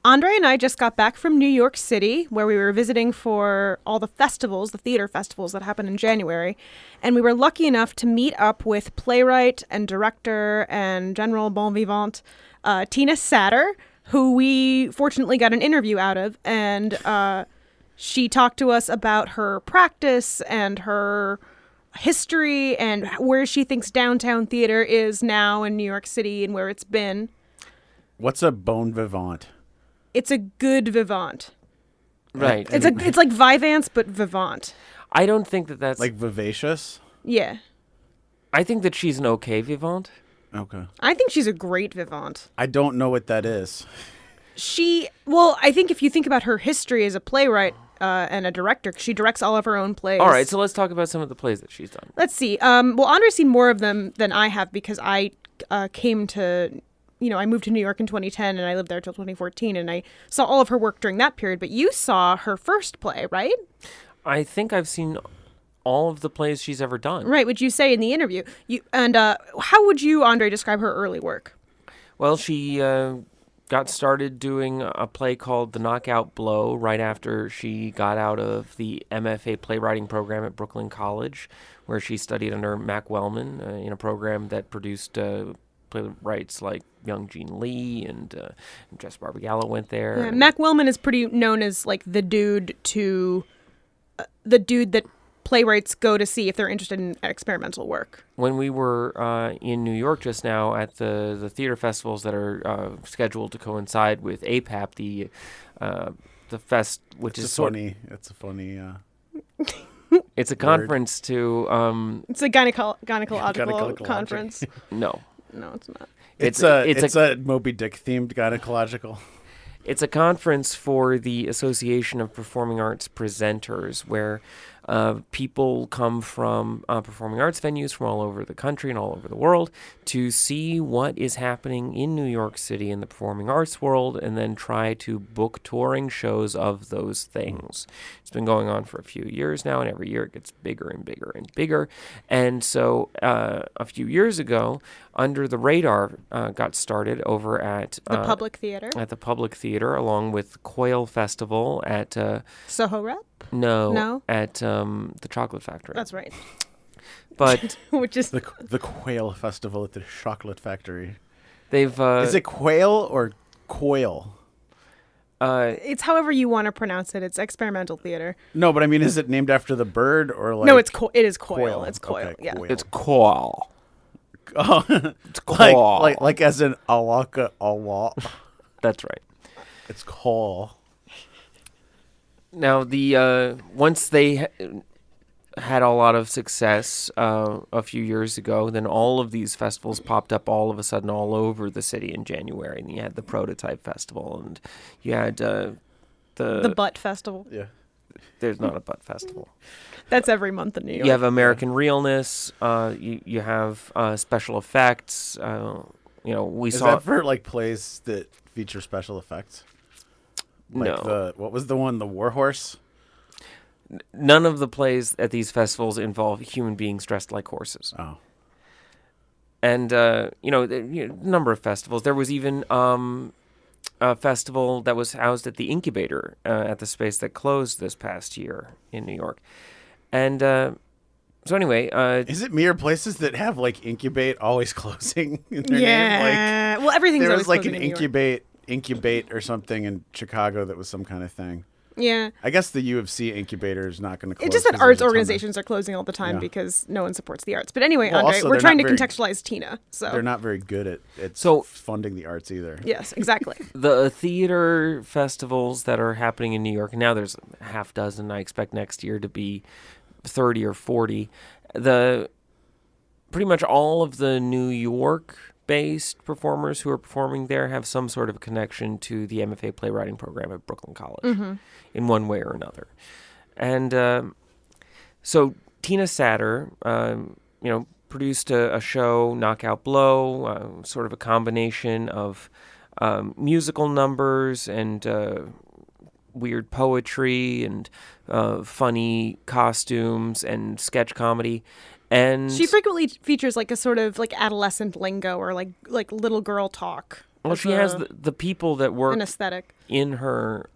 André and I just got back from New York City, where we were visiting for all the festivals, the theater festivals that happen in January. And we were lucky enough to meet up with playwright and director and general bon vivant Tina Satter, who we fortunately got an interview out of. And she talked to us about her practice and her history and where she thinks downtown theater is now in New York City and where it's been. What's a bon vivant? It's a good vivant. Right. It's like Vivance, but vivant. I don't think that's... Like vivacious? Yeah. I think that she's an okay vivant. Okay. I think she's a great vivant. I don't know what that is. I think if you think about her history as a playwright and a director, she directs all of her own plays. All right, so let's talk about some of the plays that she's done. Let's see. Andre's seen more of them than I have because I came to... I moved to New York in 2010 and I lived there till 2014 and I saw all of her work during that period. But you saw her first play, right? I think I've seen all of the plays she's ever done. Right, which you say in the interview. How would you, André, describe her early work? Well, she got started doing a play called The Knockout Blow right after she got out of the MFA playwriting program at Brooklyn College, where she studied under Mac Wellman in a program that produced playwrights like Young Jean Lee and Jess Barbagallo went there. Yeah, Mac Wellman is pretty known as like the dude that playwrights go to see if they're interested in experimental work. When we were in New York just now at the theater festivals that are scheduled to coincide with APAP, the fest, which It's is funny. It's a conference to. It's a gynecological conference. No, it's not. It's a Moby Dick themed gynecological. It's a conference for the Association of Performing Arts Presenters, where people come from performing arts venues from all over the country and all over the world to see what is happening in New York City in the performing arts world and then try to book touring shows of those things. It's been going on for a few years now, and every year it gets bigger and bigger and bigger. And so a few years ago, Under the Radar got started over at the Public Theater. At the Public Theater, along with Quail Festival at Soho Rep? No. At the Chocolate Factory. That's right. But which is the Quail Festival at the Chocolate Factory. They've is it quail or quail? It's however you want to pronounce it. It's experimental theater. No, but I mean, is it named after the bird or like? No, it is quail. It's quail. Okay, yeah, quail. It's quail. Oh, it's quail. like as in alaka awa. That's right. It's quail. Now once they had a lot of success a few years ago, then all of these festivals popped up all of a sudden all over the city in January. And you had the Prototype Festival, and you had the Butt Festival. Yeah. There's not a Butt Festival. That's every month in New York. You have American Realness. You have special effects. We Is saw that for like plays that feature special effects? Like no. What was the one? The Warhorse? None of the plays at these festivals involve human beings dressed like horses. Oh. And, a number of festivals. There was even a festival that was housed at the Incubator at the space that closed this past year in New York. And so anyway... is it me or places that have, like, Incubate always closing in their name? Like, well, everything's there always was, like, closing an Incubate or something in Chicago that was some kind of thing. Yeah. I guess the U of C Incubator is not going to close. It's just that arts organizations are closing all the time because no one supports the arts. But anyway, André, we're trying to contextualize Tina. So they're not very good at funding the arts either. Yes, exactly. The theater festivals that are happening in New York, now there's a half dozen. I expect next year to be 30 or 40. Pretty much all of the New York-based performers who are performing there have some sort of connection to the MFA playwriting program at Brooklyn College in one way or another. And so Tina Satter, produced a show, Knockout Blow, sort of a combination of musical numbers and weird poetry and funny costumes and sketch comedy. And she frequently features like a sort of like adolescent lingo or like little girl talk. Well, she has the people that work an aesthetic in her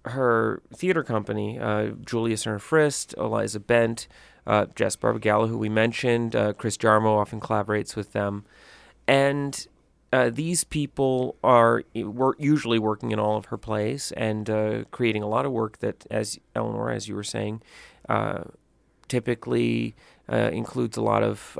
her theater company, Julia Stern-Frist, Eliza Bent, Jess Barbagallo, who we mentioned, Chris Jarmo often collaborates with them. And these people are usually working in all of her plays and creating a lot of work that, as Eleanor, as you were saying, typically includes a lot of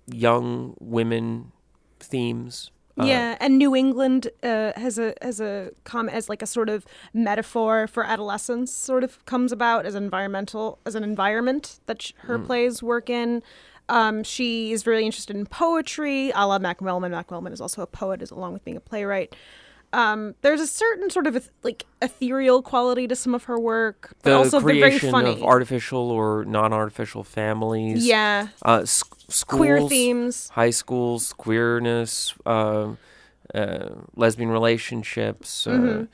young women themes. And New England has a comment as like a sort of metaphor for adolescence. Sort of comes about as an environment that her plays work in. She is very interested in poetry, a la Mac Wellman. Mac Wellman is also a poet, along with being a playwright. There's a certain sort of ethereal quality to some of her work, but also very funny. The creation of artificial or non-artificial families. Yeah. Schools, queer themes. High schools, queerness, lesbian relationships. All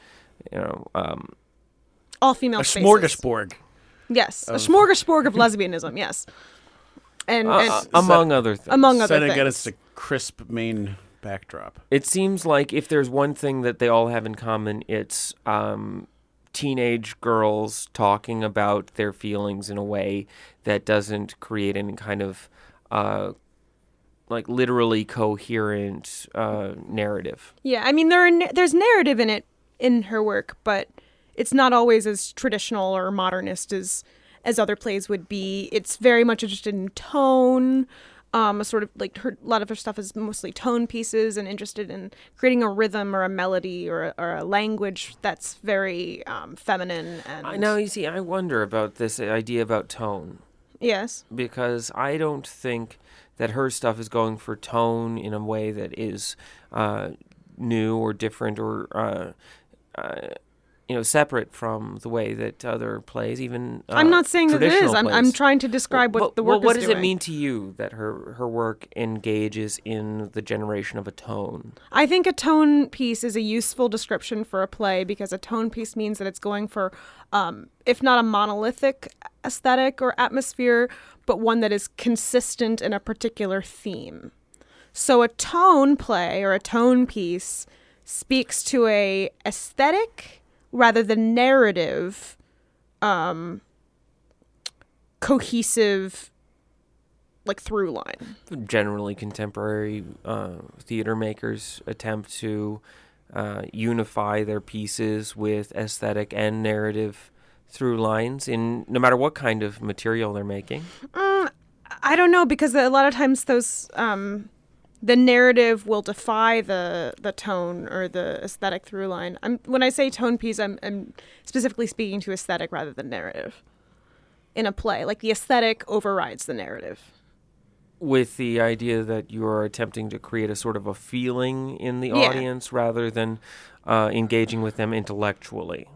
female a spaces. smorgasbord. Yes, a smorgasbord of lesbianism. Yes, and among other things. Among other Set things. against a crisp main backdrop. It seems like if there's one thing that they all have in common, it's teenage girls talking about their feelings in a way that doesn't create any kind of literally coherent narrative. Yeah, I mean there's narrative in it in her work, but it's not always as traditional or modernist as other plays would be. It's very much interested in tone. Sort of like a lot of her stuff is mostly tone pieces and interested in creating a rhythm or a melody or a language that's very feminine. And Now, you see, I wonder about this idea about tone. Yes. Because I don't think that her stuff is going for tone in a way that is new or different or separate from the way that other plays, even I'm not saying that it is. plays. I'm trying to describe what the work is what does doing. it mean to you that her work engages in the generation of a tone? I think a tone piece is a useful description for a play because a tone piece means that it's going for, if not a monolithic aesthetic or atmosphere, but one that is consistent in a particular theme. So a tone play or a tone piece speaks to a aesthetic rather than narrative, cohesive, through line. Generally, contemporary theater makers attempt to unify their pieces with aesthetic and narrative through lines in no matter what kind of material they're making. I don't know, because a lot of times those the narrative will defy the tone or the aesthetic through line. When I say tone piece, I'm specifically speaking to aesthetic rather than narrative in a play. Like the aesthetic overrides the narrative. With the idea that you are attempting to create a sort of a feeling in the audience rather than engaging with them intellectually.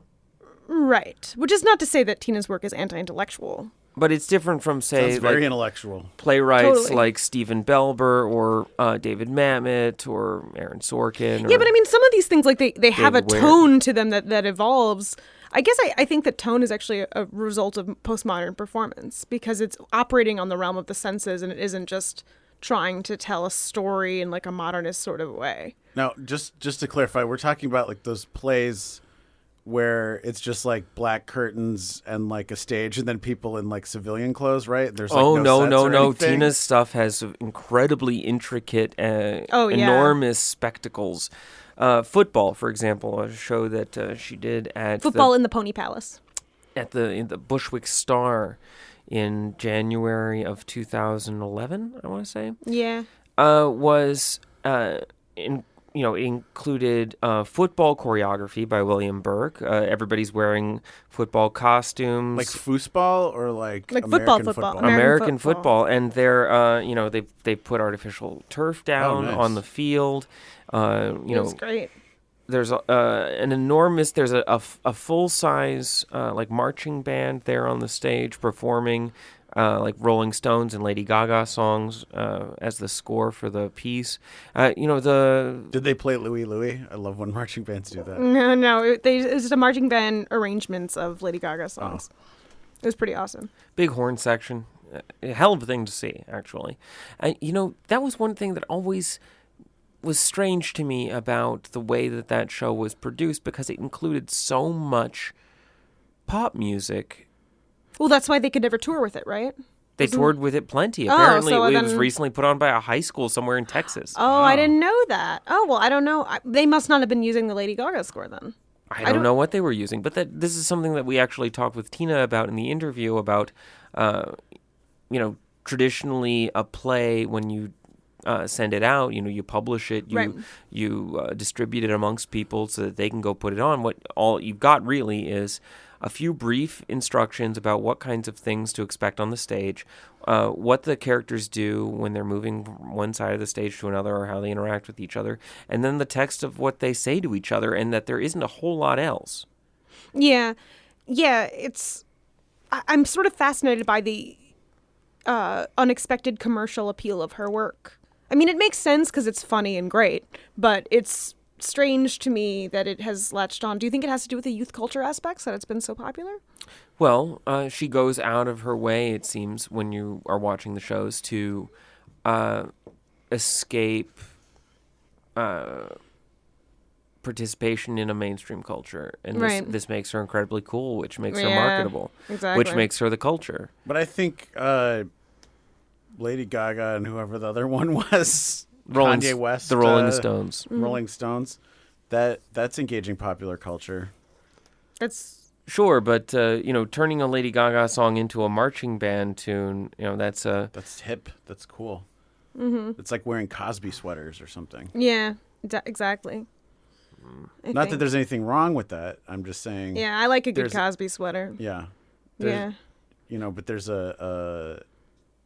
Right. Which is not to say that Tina's work is anti-intellectual. But it's different from, say, Sounds very intellectual. Playwrights like Stephen Belber or David Mamet or Aaron Sorkin. Yeah, but I mean, some of these things, they have a Ware. tone to them that evolves. I guess I think that tone is actually a result of postmodern performance because it's operating on the realm of the senses and it isn't just trying to tell a story in like a modernist sort of way. Now, just to clarify, we're talking about those plays where it's just black curtains and a stage and then people in civilian clothes, right? There's no. Tina's stuff has incredibly intricate, enormous spectacles. Football, for example, a show that she did at Football in the Pony Palace. In the Bushwick Star in January of 2011, I want to say. Yeah. Was included football choreography by William Burke. Everybody's wearing football costumes. Like foosball or like American football. American football. And they're, they put artificial turf down on the field. It's great. There's an enormous, there's a full-size marching band there on the stage performing Rolling Stones and Lady Gaga songs as the score for the piece. Did they play Louie Louie? I love when marching bands do that. No. It's a marching band arrangements of Lady Gaga songs. It was pretty awesome. Big horn section. A hell of a thing to see, actually. That was one thing that always was strange to me about the way that show was produced, because it included so much pop music. Well, that's why they could never tour with it, right? They toured with it plenty. Apparently, so it then... was recently put on by a high school somewhere in Texas. Oh, wow. I didn't know that. Oh, well, I don't know. They must not have been using the Lady Gaga score then. I don't know what they were using, but this is something that we actually talked with Tina about in the interview about, traditionally a play, when you send it out, you publish it, you distribute it amongst people so that they can go put it on. What all you've got really is a few brief instructions about what kinds of things to expect on the stage, what the characters do when they're moving from one side of the stage to another, or how they interact with each other, and then the text of what they say to each other, and that there isn't a whole lot else. Yeah. I'm sort of fascinated by the unexpected commercial appeal of her work. I mean, it makes sense because it's funny and great, but it's strange to me that it has latched on. Do you think it has to do with the youth culture aspects, that it's been so popular? Well, she goes out of her way, it seems, when you are watching the shows, to escape participation in a mainstream culture. And this makes her incredibly cool, which makes her marketable, which makes her the culture. But I think Lady Gaga and whoever the other one was... Kanye West, the Rolling Stones. Rolling Stones. That's engaging popular culture. It's sure, but turning a Lady Gaga song into a marching band tune, that's hip. That's cool. Mm-hmm. It's like wearing Cosby sweaters or something. Yeah, exactly. Not that there's anything wrong with that. I'm just saying. Yeah, I like a good Cosby sweater. Yeah. Yeah. But there's a.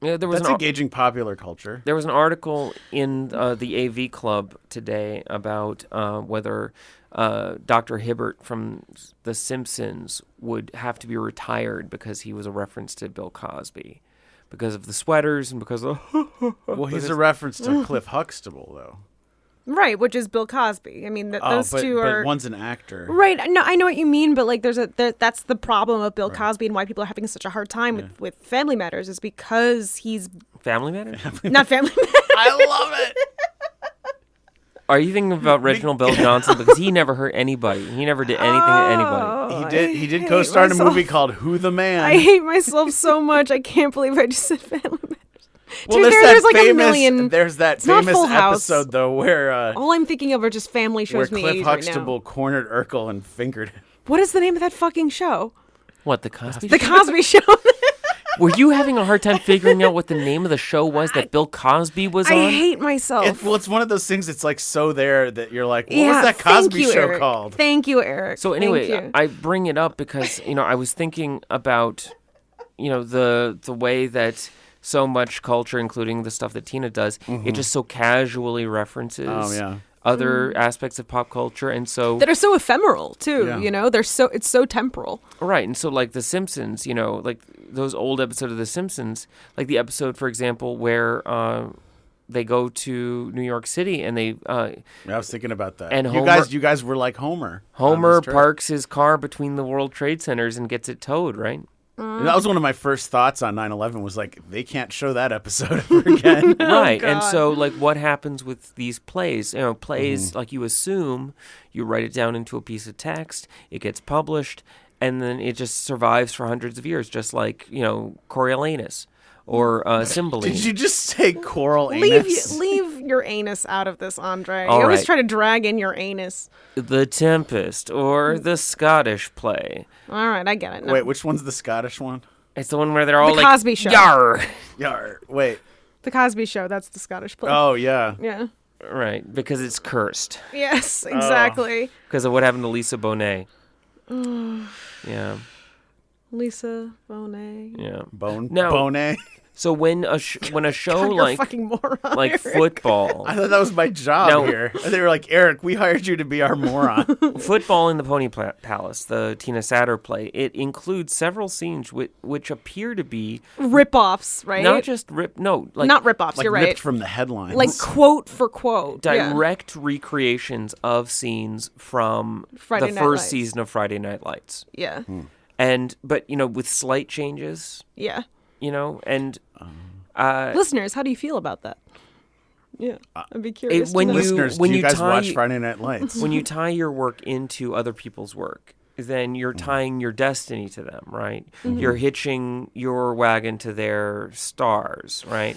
Yeah, that's engaging popular culture. There was an article in the AV Club today about whether Dr. Hibbert from The Simpsons would have to be retired because he was a reference to Bill Cosby, because of the sweaters and because of... Well, he's a reference to Cliff Huxtable, though. Right, which is Bill Cosby. I mean, those two are... But one's an actor. Right. No, I know what you mean, but like, that's the problem of Bill Cosby and why people are having such a hard time with Family Matters, is because he's... Family Matters? Not Family Matters. I love it. Are you thinking about Reginald Bell Johnson? Because he never hurt anybody. He never did anything to anybody. He did co-star in a movie called Who the Man. I hate myself so much. I can't believe I just said Family Matters. Well, there's that famous episode though where all I'm thinking of are just family shows. Where Cliff Huxtable cornered Urkel and fingered him. What is the name of that fucking show? What, the Cosby? The Cosby Show. Were you having a hard time figuring out what the name of the show was that Bill Cosby was on? I hate myself. It's one of those things that's like so there that you're like, what was that Cosby show Eric. called? Thank you, Eric. So anyway, I bring it up because, I was thinking about, the way that so much culture, including the stuff that Tina does, it just so casually references other aspects of pop culture, and so that are so ephemeral too. Yeah. It's so temporal. Right, and so like The Simpsons, like those old episodes of The Simpsons, like the episode, for example, where they go to New York City and they. I was thinking about that. And you guys were like Homer. Homer parks his car between the World Trade Centers and gets it towed. Right. And that was one of my first thoughts on 9/11 was like, they can't show that episode ever again. Right. And so like what happens with these plays? Plays, like you assume, you write it down into a piece of text, it gets published, and then it just survives for hundreds of years, just like, Coriolanus or Cymbeline. Did you just say coral anus? Leave your anus out of this, Andre. All you always right. try to drag in your anus. The Tempest or the Scottish play. All right, I get it. No. Wait, which one's the Scottish one? It's the one where they're all the like, Cosby Show. Yar! Yar. Wait. The Cosby Show, that's the Scottish play. Oh, yeah. Yeah. Right, because it's cursed. Yes, exactly. Because of what happened to Lisa Bonet. Yeah. Lisa Bonet. Yeah. Bonet. So when a show God, you're a fucking moron, like Eric. football, I thought that was my job here. They were like, Eric, we hired you to be our moron. Football in the Pony Palace, the Tina Satter play, it includes several scenes which appear to be rip-offs, right? Not just not rip-offs. Like you're right. ripped from the headlines, like quote for quote, direct recreations of scenes from the first season of Friday Night Lights. Yeah, but with slight changes. Yeah. And listeners, how do you feel about that? Yeah, I'd be curious. when to know. you- Listeners, when do you you guys tie- watch Friday Night Lights? When you tie your work into other people's work, then you're tying your destiny to them, right? You're hitching your wagon to their stars, right?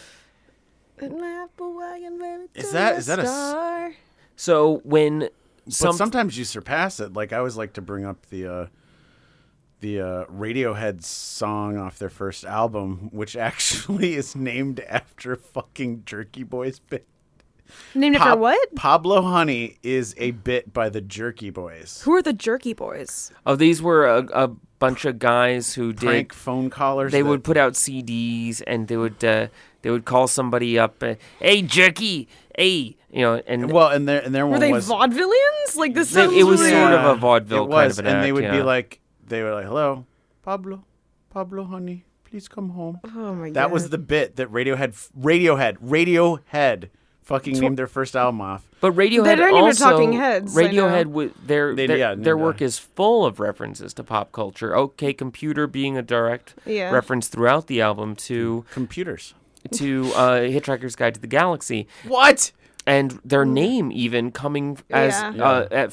Is that a star? So when But sometimes you surpass it. Like I always like to bring up the Radiohead song off their first album, which actually is named after a fucking Jerky Boys bit. Named after what? Pablo Honey is a bit by the Jerky Boys. Who are the Jerky Boys? these were a bunch of guys who Prank did. phone callers. They that- would put out CDs and they would call somebody up. Hey, Jerky. Hey, and Well, and their Were one they was vaudevillians? Like this sounds it was really... sort of a vaudeville it kind was, of an and they act, would yeah. be like, hello, Pablo, Honey, please come home. Oh my god. That was the bit that Radiohead fucking named their first album off. But Radiohead They're not even also Talking Heads, I know. Radiohead their named work is full of references to pop culture. OK Computer being a direct Yeah. reference throughout the album to Computers. Hitchhiker's Guide to the Galaxy, What? and their name even coming as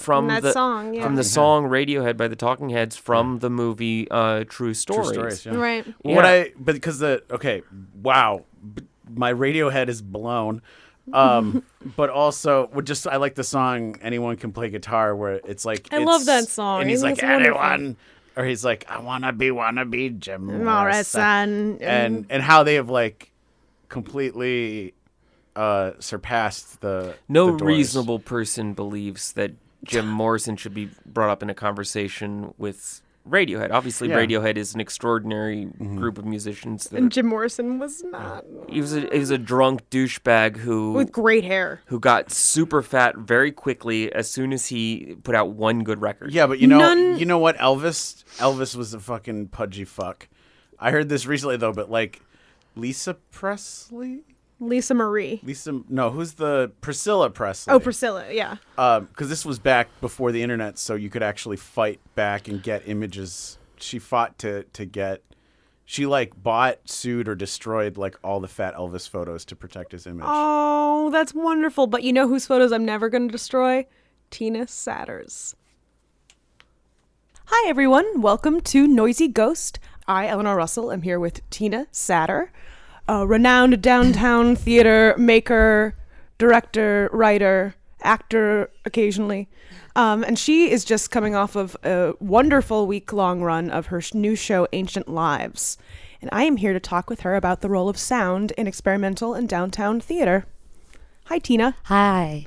from that the song, yeah. from the song Radiohead by the Talking Heads from the movie True Stories. True stories, yeah. Right. Yeah. Because wow, my Radiohead is blown. But also, I like the song "Anyone Can Play Guitar," where it's like I love that song. and he's I like think it's wonderful. anyone, or he's like I wanna be Jim Morrison, Morrison. and how they have like completely surpassed the No the Doors. reasonable person believes that Jim Morrison should be brought up in a conversation with Radiohead. Obviously, Yeah. Radiohead is an extraordinary group of musicians. And That Jim Morrison was not. he was a drunk douchebag With great hair. who got super fat very quickly as soon as he put out one good record. Yeah, but you know what? Elvis was a fucking pudgy fuck. I heard this recently though, but like Lisa Presley. Lisa Marie. Who's the Priscilla Presley? Oh, Priscilla, yeah. Because this was back before the internet, so you could actually fight back and get images. She fought to get. She like bought, sued, or destroyed like all the Fat Elvis photos to protect his image. Oh, that's wonderful. But you know whose photos I'm never going to destroy? Tina Satter's. Hi, everyone. Welcome to Noisy Ghost. I, Eleanor Russell, am here with Tina Satter, a renowned downtown theater maker, director, writer, actor occasionally. And she is just coming off of a wonderful week-long run of her new show, Ancient Lives. And I am here to talk with her about the role of sound in experimental and downtown theater. Hi, Tina. Hi.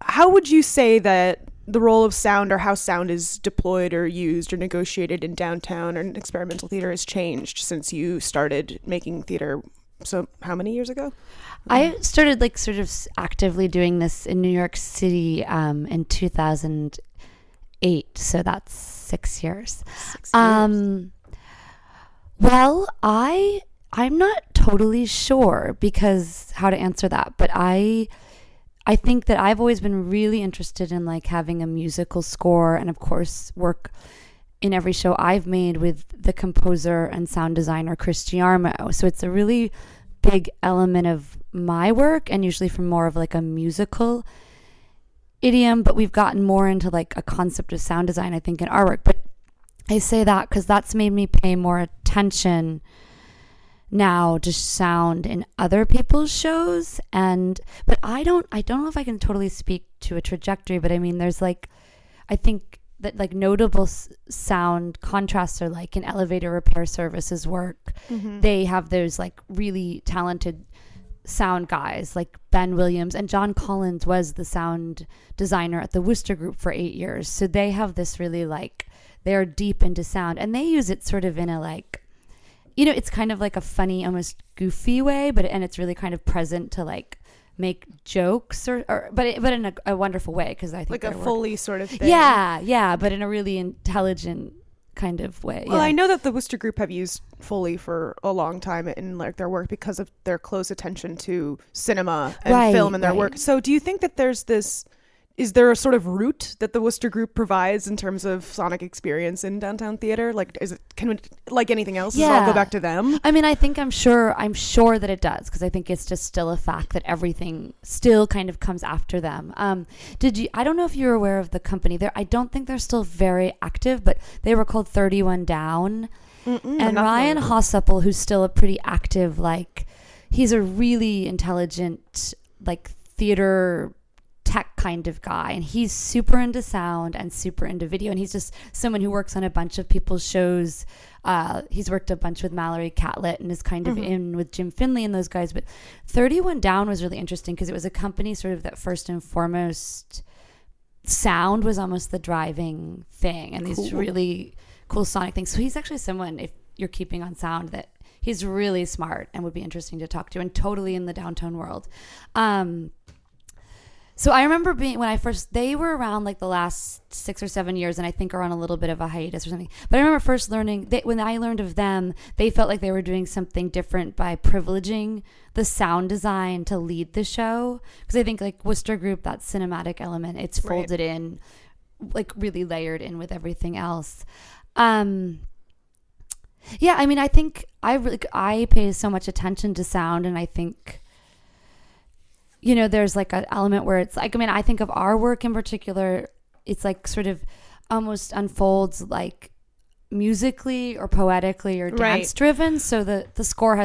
How would you say that the role of sound or how sound is deployed or used or negotiated in downtown or in experimental theater has changed since you started making theater? So how many years ago? I started sort of actively doing this in New York City in 2008. So that's 6 years. 6 years. Well, I'm not totally sure because how to answer that, but I think that I've always been really interested in having a musical score and of course work in every show I've made with the composer and sound designer Chris Giarmo. So it's a really big element of my work and usually from more of a musical idiom, but we've gotten more into a concept of sound design, I think, in our work. But I say that because that's made me pay more attention now to sound in other people's shows. But I don't know if I can totally speak to a trajectory, but I mean, there's I think that notable sound contrasts are in elevator repair services work. Mm-hmm. They have those really talented sound guys like Ben Williams, and John Collins was the sound designer at the Wooster Group for 8 years. So they have this really they're deep into sound, and they use it sort of in a it's kind of a funny, almost goofy way, but it's really kind of present to make jokes but in a wonderful way, because I think a Foley sort of thing. Yeah, but in a really intelligent kind of way. Well, I know that the Wooster Group have used Foley for a long time in their work because of their close attention to cinema and film in their work. So do you think that there's this is there a sort of route that the Worcester Group provides in terms of sonic experience in downtown theater? Like, can it, like anything else, does it all go back to them? I mean, I'm sure that it does, because I think it's just still a fact that everything still kind of comes after them. I don't know if you're aware of the company there. I don't think they're still very active, but they were called 31 Down. And Ryan Hossuple, who's still a pretty active, like, he's a really intelligent, like, theater tech kind of guy, and he's super into sound and super into video, and he's just someone who works on a bunch of people's shows. He's worked a bunch with Mallory Catlett and is kind of in with Jim Finley and those guys. But 31 Down was really interesting because it was a company sort of that first and foremost sound was almost the driving thing, and these really cool sonic things. So he's actually someone, if you're keeping on sound, that he's really smart and would be interesting to talk to, and totally in the downtown world. So I remember they were around like the last 6 or 7 years, and I think are on a little bit of a hiatus or something. But I remember first learning, when I learned of them, they felt like they were doing something different by privileging the sound design to lead the show. Because I think like Worcester Group, that cinematic element, it's folded in, like really layered in with everything else. Yeah, I mean, I think I pay so much attention to sound, and I think, you know, there's like an element where it's like, I mean, I think of our work in particular, it's like sort of almost unfolds like musically or poetically or dance driven. So the score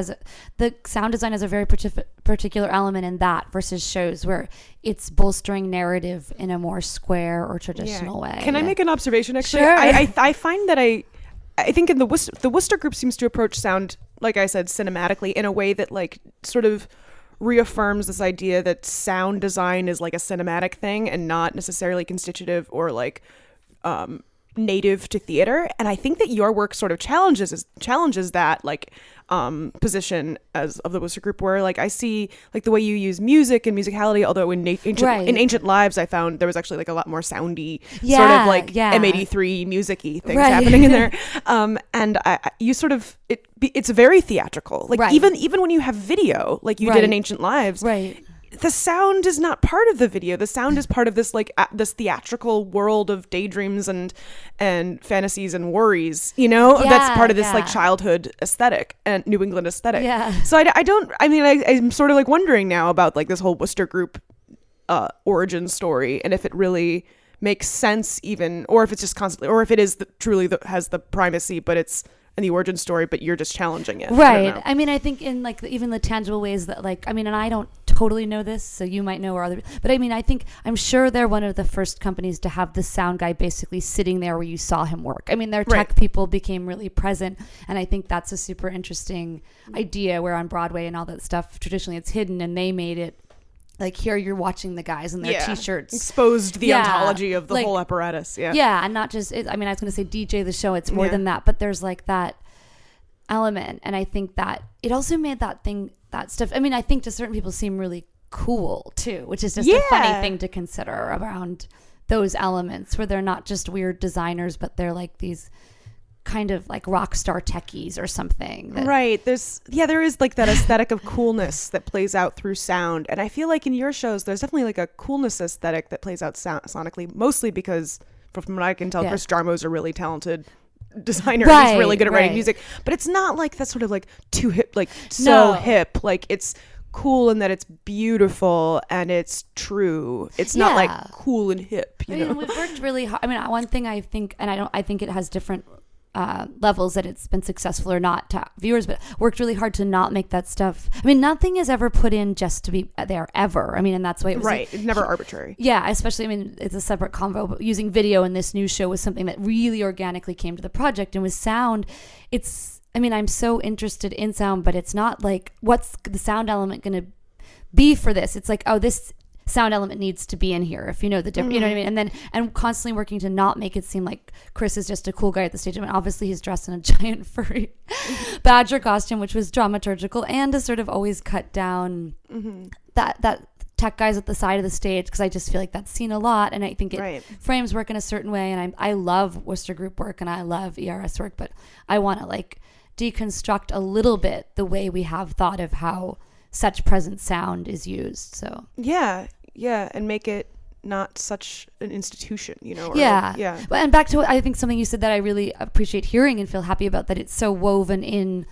the sound design has a very particular element in that versus shows where it's bolstering narrative in a more square or traditional way. Can I make an observation actually? Sure. I find that I think in the Worcester Group seems to approach sound, like I said, cinematically in a way that like sort of reaffirms this idea that sound design is like a cinematic thing and not necessarily constitutive or like native to theater. And I think that your work sort of challenges that like position of the Worcester Group, where like I see like the way you use music and musicality, although in Ancient Lives I found there was actually like a lot more soundy sort of like M83 music-y things happening in there. And you sort of it's very theatrical, like even when you have video like you did in Ancient Lives, the sound is not part of the video. The sound is part of this like this theatrical world of daydreams and fantasies and worries, you know, that's part of this like childhood aesthetic and New England aesthetic. So I'm sort of like wondering now about like this whole Worcester Group origin story, and if it really makes sense even, or if it's just constantly, or if it is has the primacy, but it's in the origin story, but you're just challenging it. I mean, I think in like even the tangible ways that like, I mean, and I don't totally know this, so you might know, or other, but I mean, I'm sure they're one of the first companies to have the sound guy basically sitting there where you saw him work. I mean, their tech people became really present, and I think that's a super interesting idea, where on Broadway and all that stuff, traditionally it's hidden, and they made it like, here you're watching the guys in their t-shirts. Exposed the ontology of the whole apparatus. Yeah, and not just, I mean, I was going to say DJ the show, it's more than that, but there's like that element. And I think that it also made that stuff, I mean, I think to certain people seem really cool too, which is just a funny thing to consider around those elements, where they're not just weird designers, but they're like these kind of like rock star techies or something. There is like that aesthetic of coolness that plays out through sound, and I feel like in your shows there's definitely like a coolness aesthetic that plays out sonically, mostly because from what I can tell, Chris Jarmo's a really talented designer. He's really good at writing music, but it's not like that sort of like too hip, like hip, like it's cool in that it's beautiful and it's true. It's not like cool and hip, you know. We've worked really hard. I mean, one thing I think, and I think it has different levels that it's been successful or not to viewers, but worked really hard to not make that stuff. I mean, nothing is ever put in just to be there ever. I mean, and that's why it was it's never arbitrary. Yeah, especially, I mean, it's a separate convo, but using video in this new show was something that really organically came to the project. And with sound, I mean, I'm so interested in sound, but it's not like, what's the sound element going to be for this? It's like, oh, this sound element needs to be in here, if you know the difference, you know what I mean? And constantly working to not make it seem like Chris is just a cool guy at the stage. I mean, obviously he's dressed in a giant furry badger costume, which was dramaturgical, and to sort of always cut down that tech guys at the side of the stage, because I just feel like that's seen a lot, and I think it frames work in a certain way. And I love Worcester Group work and I love ERS work, but I want to like deconstruct a little bit the way we have thought of how such present sound is used. So yeah, and make it not such an institution, you know? Or Yeah. yeah. And back to what I think something you said that I really appreciate hearing and feel happy about, that it's so woven in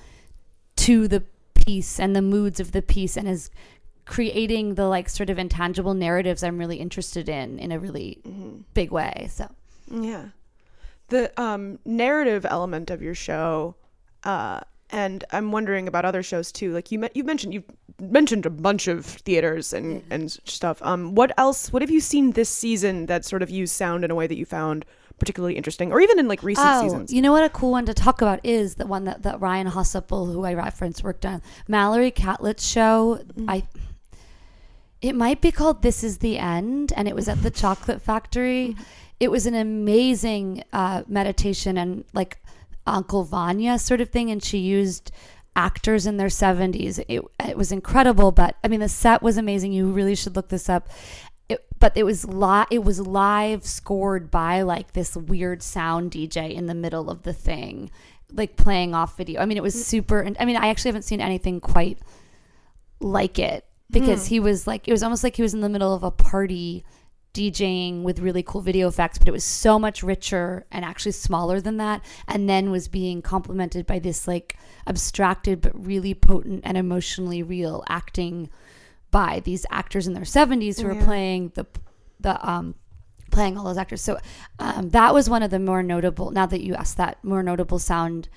to the piece and the moods of the piece, and is creating the like sort of intangible narratives I'm really interested in a really big way. So Yeah. The narrative element of your show, and I'm wondering about other shows too. Like you've mentioned a bunch of theaters and stuff. What else? What have you seen this season that sort of used sound in a way that you found particularly interesting, or even in like recent seasons? You know what a cool one to talk about is the one that Ryan Hossapple, who I referenced, worked on. Mallory Catlett's show. It might be called This Is the End, and it was at the Chocolate Factory. It was an amazing meditation and like Uncle Vanya sort of thing, and she used actors in their 70s. It was incredible, but I mean the set was amazing. You really should look this up. But it was live scored by like this weird sound DJ in the middle of the thing, like playing off video. I mean, it was super. I mean, I actually haven't seen anything quite like it, because he was like, it was almost like he was in the middle of a party DJing with really cool video effects, but it was so much richer and actually smaller than that, and then was being complemented by this like abstracted but really potent and emotionally real acting by these actors in their 70s who were playing playing all those actors. So that was one of the more notable, now that you asked that, more notable sound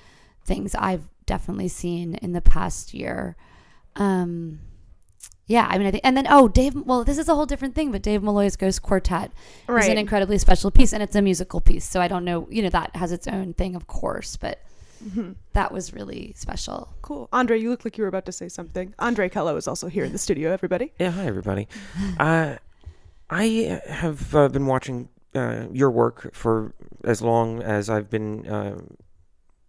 things I've definitely seen in the past year. Yeah, I mean, I think, and then, this is a whole different thing, but Dave Malloy's Ghost Quartet is an incredibly special piece, and it's a musical piece. So I don't know, that has its own thing, of course, but that was really special. Cool. André, you look like you were about to say something. André Kello is also here in the studio, everybody. Yeah, hi, everybody. I have been watching your work for as long as I've been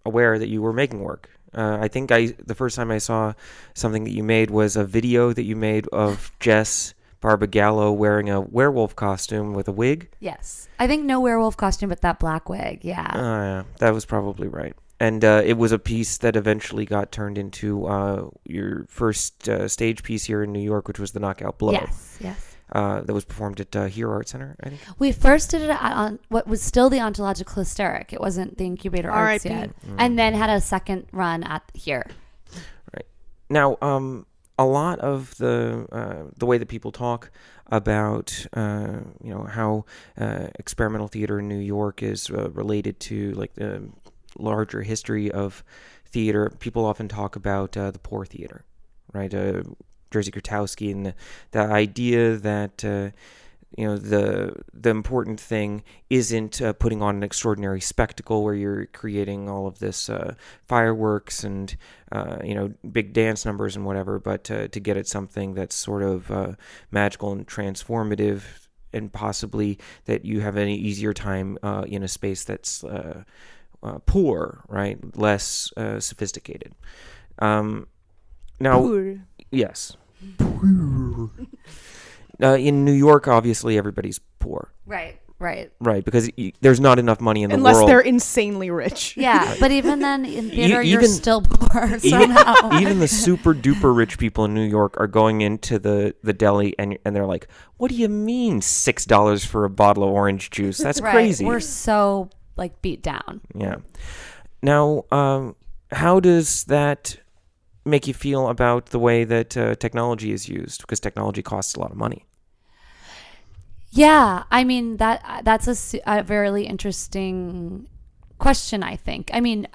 aware that you were making work. I think the first time I saw something that you made was a video that you made of Jess Barbagallo wearing a werewolf costume with a wig. Yes. I think no werewolf costume, but that black wig. Yeah. Yeah, that was probably right. And it was a piece that eventually got turned into your first stage piece here in New York, which was the Knockout Blow. Yes. That was performed at Hero Art Center, I think. We first did it on what was still the Ontological Hysteric. It wasn't the Incubator Arts yet. And then had a second run at here. Right. Now, a lot of the way that people talk about, how experimental theater in New York is related to like the larger history of theater, people often talk about the poor theater, right? Jerzy Grotowski, and the idea that the important thing isn't putting on an extraordinary spectacle where you're creating all of this fireworks and big dance numbers and whatever, but to get at something that's sort of magical and transformative, and possibly that you have an easier time in a space that's poor, right? Less sophisticated. Now, Poor. Yes. In New York, obviously, everybody's poor. Right. Right, because there's not enough money in the Unless world. Unless they're insanely rich. Yeah, but even then, in theater, you're still poor somehow. Even the super duper rich people in New York are going into the deli and they're like, "What do you mean $6 for a bottle of orange juice? That's crazy." We're so like beat down. Yeah. Now, how does that make you feel about the way that technology is used? Because technology costs a lot of money. Yeah, I mean that's a very interesting question, I think. I mean,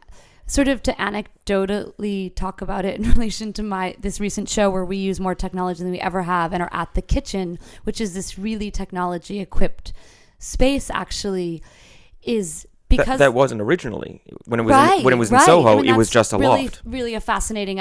sort of to anecdotally talk about it in relation to this recent show where we use more technology than we ever have and are at the kitchen, which is this really technology equipped space, actually, is because that wasn't originally when it was in Soho. I mean, it was just a loft. Really a fascinating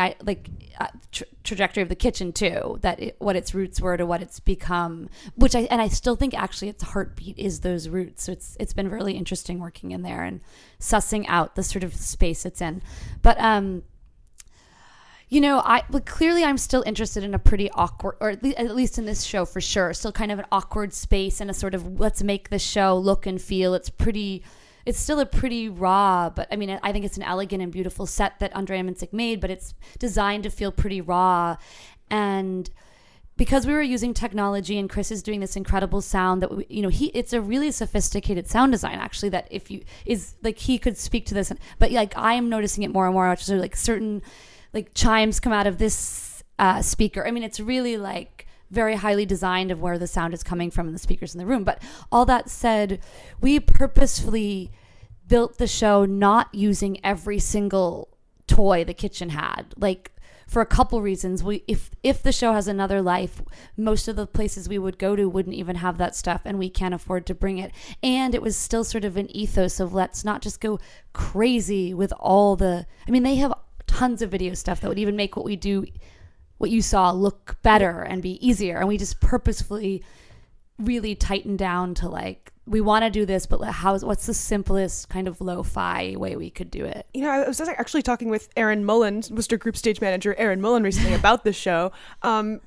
trajectory of the kitchen too. What its roots were to what it's become, which I still think actually its heartbeat is those roots. So it's been really interesting working in there and sussing out the sort of space it's in. But clearly I'm still interested in a pretty awkward, or at least in this show for sure, still kind of an awkward space and a sort of let's make the show look and feel. It's still a pretty raw, but I mean, I think it's an elegant and beautiful set that Andrea Mincik made, but it's designed to feel pretty raw. And because we were using technology and Chris is doing this incredible sound that it's a really sophisticated sound design actually, that he could speak to this, but like I am noticing it more and more, which is like certain like chimes come out of this speaker. I mean, it's really like very highly designed of where the sound is coming from and the speakers in the room. But all that said, we purposefully built the show not using every single toy the kitchen had, like for a couple reasons. If the show has another life, most of the places we would go to wouldn't even have that stuff, and we can't afford to bring it. And it was still sort of an ethos of let's not just go crazy with all the, I mean, they have tons of video stuff that would even make what you saw look better and be easier. And we just purposefully really tightened down to like, we want to do this, but what's the simplest kind of lo-fi way we could do it? You know, I was actually talking with Aaron Mullen, Worcester Group stage manager Aaron Mullen, recently about this show,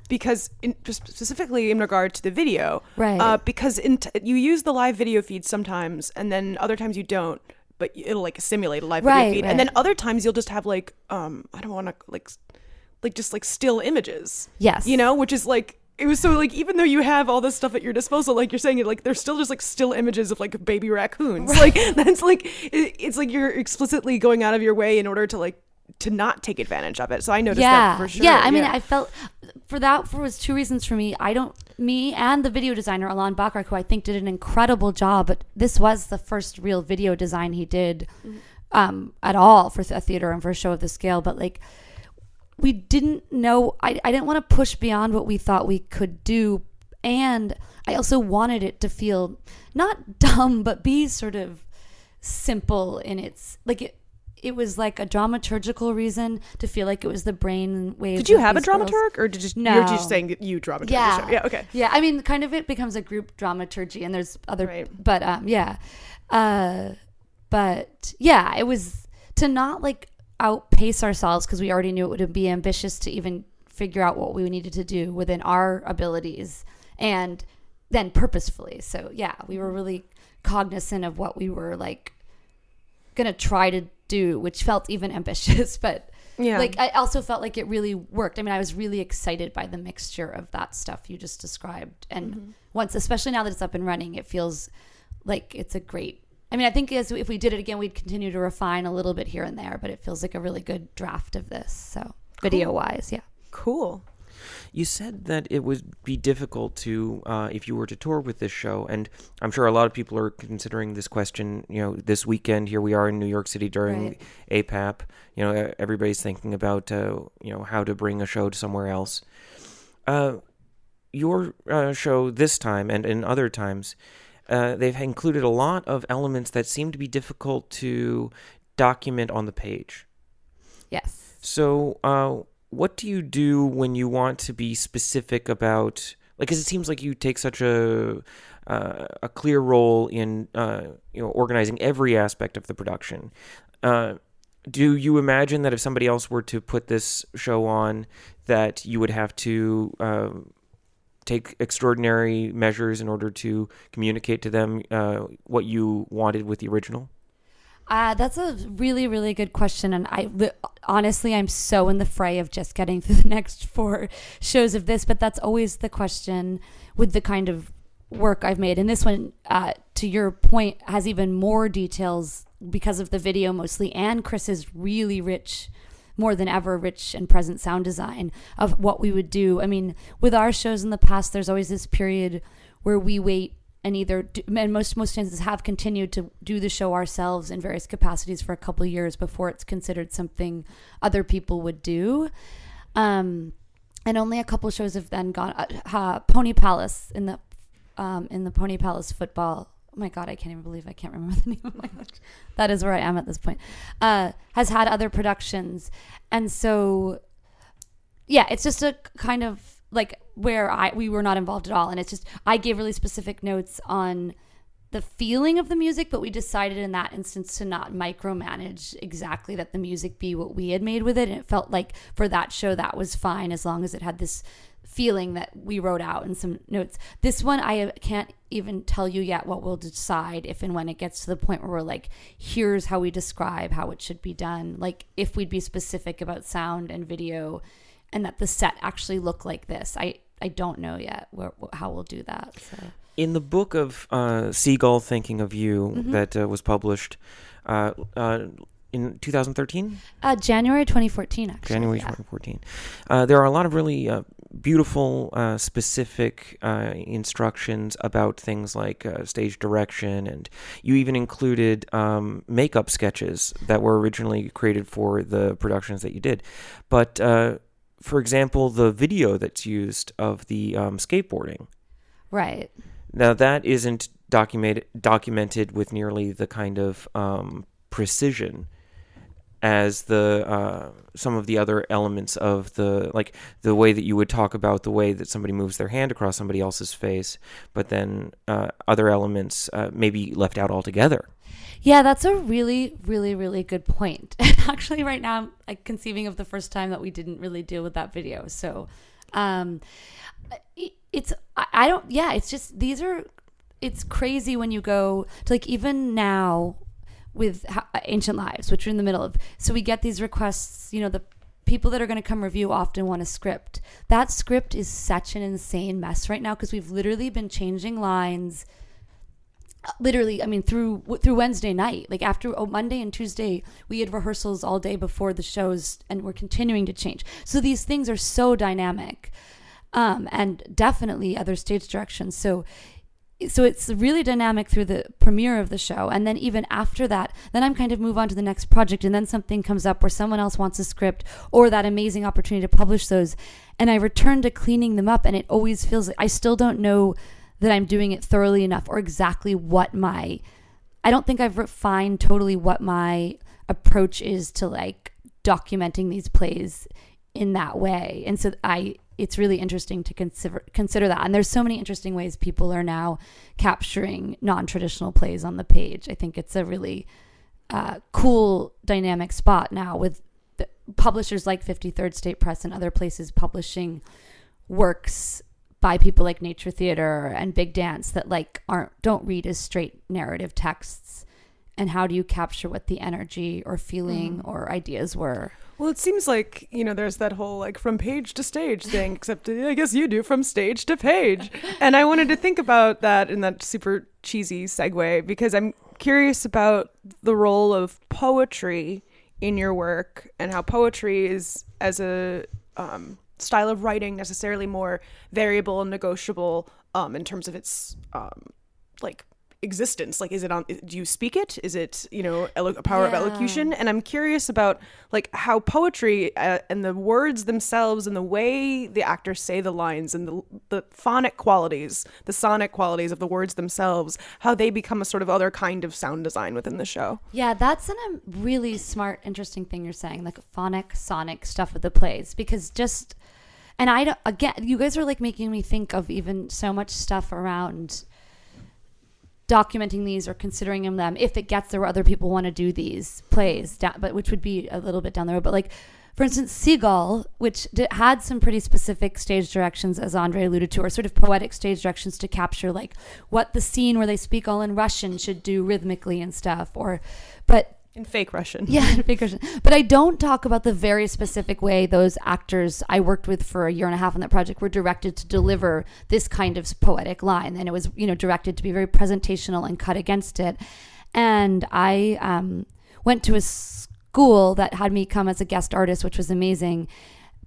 because specifically in regard to the video, right? Because you use the live video feed sometimes, and then other times you don't, but it'll like simulate a live video feed, and then other times you'll just have like I don't want to like just like still images, yes, you know, which is like. It was so like, even though you have all this stuff at your disposal, like you're saying, it like there's still just like still images of like baby raccoons. Right. Like that's like it's like you're explicitly going out of your way in order to like to not take advantage of it. So I noticed that for sure. Yeah, I mean, I felt was two reasons for me. Me and the video designer Alon Bakrak, who I think did an incredible job, but this was the first real video design he did at all for a theater and for a show of this scale. But like, we didn't know, I didn't want to push beyond what we thought we could do. And I also wanted it to feel not dumb, but be sort of simple in its, like it was like a dramaturgical reason to feel like it was the brain wave. Did you have a dramaturg, or you're just saying you dramaturg the show? Yeah, okay. Yeah, I mean, kind of it becomes a group dramaturgy, and there's other, right. But but yeah, it was to not like outpace ourselves, because we already knew it would be ambitious to even figure out what we needed to do within our abilities, and then purposefully. So yeah, we were really cognizant of what we were like gonna try to do, which felt even ambitious, but yeah, like I also felt like it really worked. I mean, I was really excited by the mixture of that stuff you just described, and once, especially now that it's up and running, it feels like it's a great, I mean, I think if we did it again, we'd continue to refine a little bit here and there, but it feels like a really good draft of this. So cool. Video-wise, yeah. Cool. You said that it would be difficult to, if you were to tour with this show, and I'm sure a lot of people are considering this question, you know, this weekend. Here we are in New York City during APAP. You know, everybody's thinking about, you know, how to bring a show to somewhere else. Your show this time and in other times, they've included a lot of elements that seem to be difficult to document on the page. Yes. So, what do you do when you want to be specific about, like, because it seems like you take such a clear role in, you know, organizing every aspect of the production. Do you imagine that if somebody else were to put this show on, that you would have to take extraordinary measures in order to communicate to them what you wanted with the original? That's a really, really good question. And honestly, I'm so in the fray of just getting through the next 4 shows of this, but that's always the question with the kind of work I've made. And this one, to your point, has even more details because of the video mostly, and Chris's really rich, more than ever rich and present sound design of what we would do. I mean, with our shows in the past, there's always this period where we wait and and most chances have continued to do the show ourselves in various capacities for a couple of years before it's considered something other people would do. And only a couple shows have then gone. Pony Palace in the Pony Palace football. Oh my God, I can't even believe I can't remember the name of my show. That is where I am at this point. Has had other productions, and so yeah, it's just a kind of like where we were not involved at all, and it's just I gave really specific notes on the feeling of the music, but we decided in that instance to not micromanage exactly that the music be what we had made with it, and it felt like for that show that was fine as long as it had this feeling that we wrote out in some notes. This one, I can't even tell you yet what we'll decide if and when it gets to the point where we're like, here's how we describe how it should be done, like if we'd be specific about sound and video and that the set actually looked like this. don't know yet how we'll do that. So. In the book of Seagull Thinking of You that was published in 2013? January 2014, actually. January 2014. There are a lot of really beautiful, specific instructions about things like stage direction, and you even included makeup sketches that were originally created for the productions that you did. But, for example, the video that's used of the skateboarding. Right. Now, that isn't documented with nearly the kind of precision as the some of the other elements of the way that you would talk about the way that somebody moves their hand across somebody else's face, but then other elements may be left out altogether. Yeah, that's a really, really, really good point. Actually, right now I'm like conceiving of the first time that we didn't really deal with that video. So, it's crazy when you go to like even now with Ancient Lives, which we're in the middle of. So we get these requests, the people that are going to come review often want a script. That script is such an insane mess right now because we've literally been changing lines through Wednesday night. Like after Monday and Tuesday, we had rehearsals all day before the shows and we're continuing to change. So these things are so dynamic. And definitely other stage directions. So it's really dynamic through the premiere of the show. And then even after that, then I'm kind of move on to the next project. And then something comes up where someone else wants a script or that amazing opportunity to publish those. And I return to cleaning them up. And it always feels like I still don't know that I'm doing it thoroughly enough or exactly I don't think I've refined totally what my approach is to like documenting these plays in that way. And so it's really interesting to consider that. And there's so many interesting ways people are now capturing non-traditional plays on the page. I think it's a really cool dynamic spot now with the publishers like 53rd State Press and other places publishing works by people like Nature Theater and Big Dance that don't read as straight narrative texts. And how do you capture what the energy or feeling or ideas were? Well, it seems like, there's that whole from page to stage thing, except I guess you do from stage to page. And I wanted to think about that in that super cheesy segue because I'm curious about the role of poetry in your work and how poetry is, as a style of writing, necessarily more variable and negotiable in terms of its existence. Is it do you speak it? Is it a power of elocution? And I'm curious about how poetry and the words themselves and the way the actors say the lines and the phonic qualities, the sonic qualities of the words themselves, how they become a sort of other kind of sound design within the show. Yeah, that's a really smart, interesting thing you're saying, phonic, sonic stuff with the plays, because you guys are making me think of even so much stuff around documenting these or considering them if it gets there where other people want to do these plays, but which would be a little bit down the road. But for instance, Seagull, which had some pretty specific stage directions, as André alluded to, or sort of poetic stage directions to capture what the scene where they speak all in Russian should do rhythmically and stuff, but in fake Russian. Yeah, in fake Russian. But I don't talk about the very specific way those actors I worked with for a year and a half on that project were directed to deliver this kind of poetic line. And it was, directed to be very presentational and cut against it. And I went to a school that had me come as a guest artist, which was amazing.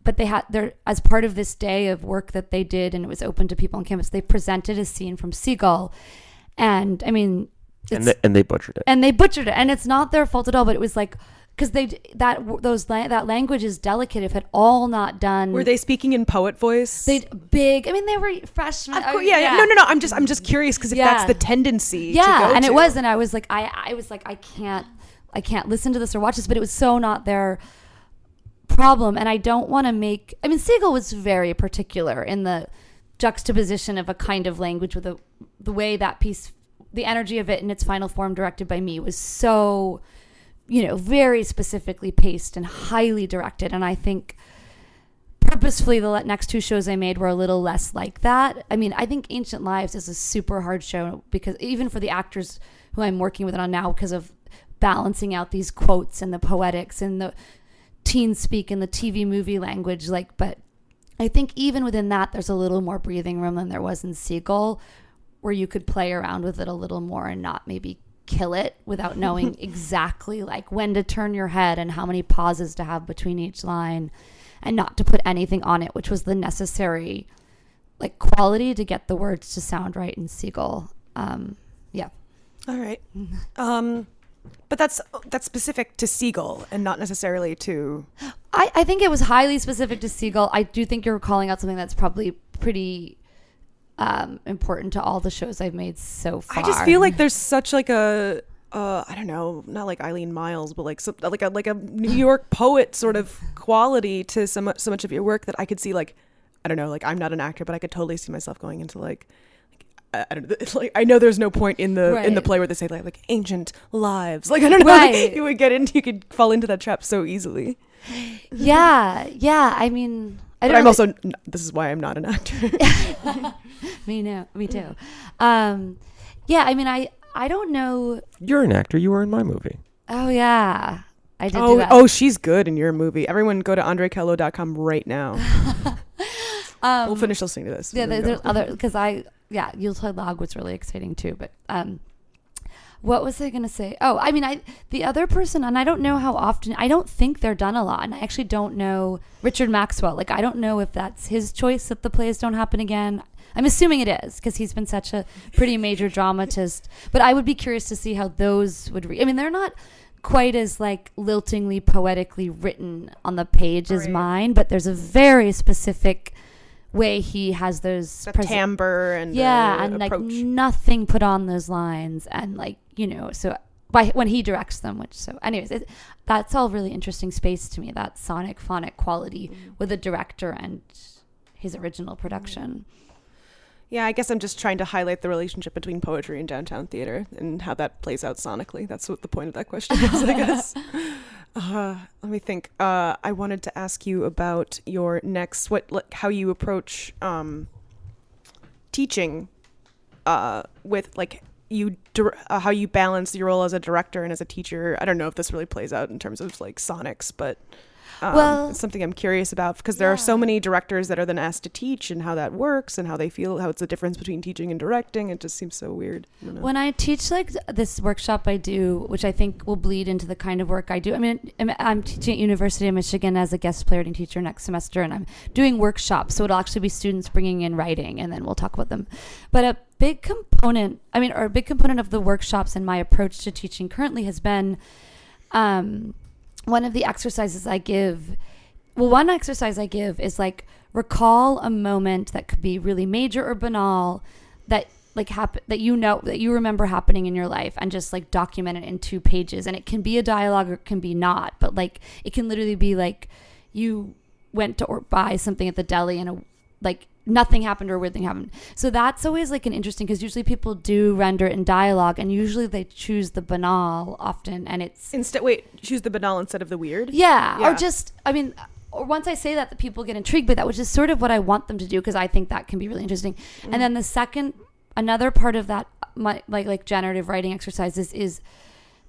But they had as part of this day of work that they did, and it was open to people on campus, they presented a scene from Seagull. And and they butchered it. And they butchered it. And it's not their fault at all, but it was because that language is delicate if it all not done. Were they speaking in poet voice? They were freshmen. Of course, yeah. No. I'm just curious because if that's the tendency. Yeah, to go and to. it was, and I was I can't listen to this or watch this, but it was so not their problem, and I don't want to make. Seagull was very particular in the juxtaposition of a kind of language with the way that piece. The energy of it in its final form, directed by me, was so, very specifically paced and highly directed. And I think purposefully the next two shows I made were a little less like that. I think Ancient Lives is a super hard show because even for the actors who I'm working with it on now, because of balancing out these quotes and the poetics and the teen speak and the TV movie language, but I think even within that, there's a little more breathing room than there was in Seagull, where you could play around with it a little more and not maybe kill it without knowing exactly like when to turn your head and how many pauses to have between each line, and not to put anything on it, which was the necessary like quality to get the words to sound right in Seagull. Yeah. All right. But that's specific to Seagull and not necessarily to... I think it was highly specific to Seagull. I do think you're calling out something that's probably pretty important to all the shows I've made so far. I just feel like there's such like a... I don't know, not like Eileen Miles, but like a New York poet sort of quality to so much of your work that I could see, like, I don't know, like I'm not an actor, but I could totally see myself going into like I don't know, it's like I know there's no point in the play where they say like ancient lives, like I don't know, like, you could fall into that trap so easily. Yeah. I mean, I'm also, this is why I'm not an actor. Me too. Yeah, I mean, I don't know. You're an actor. You were in my movie. Oh, yeah. I did do that. Oh, she's good in your movie. Everyone go to andrekello.com right now. We'll finish listening to this. Yeah, there's other, because You'll Play Log was really exciting too. But what was I going to say? Oh, I mean, the other person, and I don't know how often, I don't think they're done a lot. And I actually don't know Richard Maxwell. Like, I don't know if that's his choice that the plays don't happen again. I'm assuming it is, because he's been such a pretty major dramatist. But I would be curious to see how those would read. I mean, they're not quite as like liltingly, poetically written on the page as mine, but there's a very specific way he has those timbre and and approach. Like nothing put on those lines, and like, you know, so when he directs them, which, so anyways, that's all really interesting space to me, that sonic phonic quality with a director and his original production. Yeah, I guess I'm just trying to highlight the relationship between poetry and downtown theater and how that plays out sonically. That's what the point of that question is, I guess. Let me think. I wanted to ask you about your next, how you approach teaching with like how you balance your role as a director and as a teacher. I don't know if this really plays out in terms of like sonics, but it's something I'm curious about, because there are so many directors that are then asked to teach, and how that works and how they feel, how it's the difference between teaching and directing. It just seems so weird. When I teach like this workshop I do, which I think will bleed into the kind of work I do. I mean, I'm teaching at University of Michigan as a guest playwriting teacher next semester, and I'm doing workshops. So it'll actually be students bringing in writing, and then we'll talk about them. But a big component of the workshops and my approach to teaching currently has been, one of the exercises I give, one exercise I give is like recall a moment that could be really major or banal that like that you remember happening in your life, and just like document it in 2 pages. And it can be a dialogue or it can be not, but like it can literally be like you went to buy something at the deli and like nothing happened or a weird thing happened. So that's always like an interesting, because usually people do render it in dialogue, and usually they choose the banal often, and it's choose the banal instead of the weird. Yeah. Or just, I mean, or once I say that, the people get intrigued by that, which is sort of what I want them to do, because I think that can be really interesting. And then another part of that, like generative writing exercises is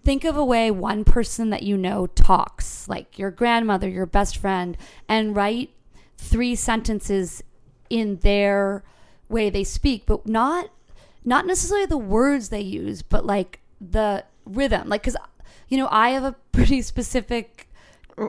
think of a way one person that you know talks, like your grandmother, your best friend, and write 3 sentences in their way they speak, but not necessarily the words they use, but like the rhythm. Like, because, you know, I have a pretty specific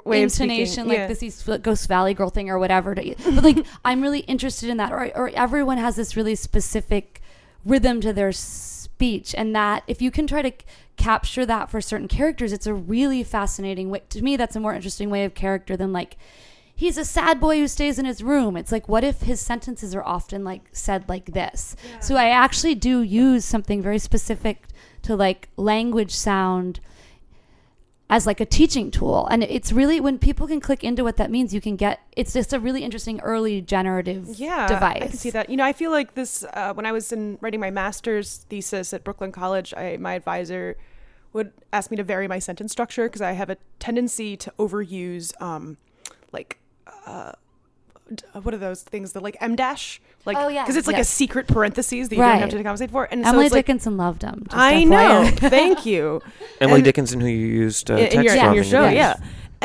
way intonation, like this East Ghost Valley Girl thing or whatever. But like, I'm really interested in that. Or everyone has this really specific rhythm to their speech, and that if you can try to capture that for certain characters, it's a really fascinating way. To me, that's a more interesting way of character than like, he's a sad boy who stays in his room. It's like, what if his sentences are often like said like this? Yeah. So I actually do use something very specific to like language sound as like a teaching tool. And it's really, when people can click into what that means, you can get, it's just a really interesting early generative device. I can see that. You know, I feel like this, when I was writing my master's thesis at Brooklyn College, my advisor would ask me to vary my sentence structure, because I have a tendency to overuse what are those things that like M dash, like, because it's like a secret parentheses that you don't have to compensate for. And Emily so Dickinson loved them. I know. Thank you. Emily Dickinson, who you used text in from your show,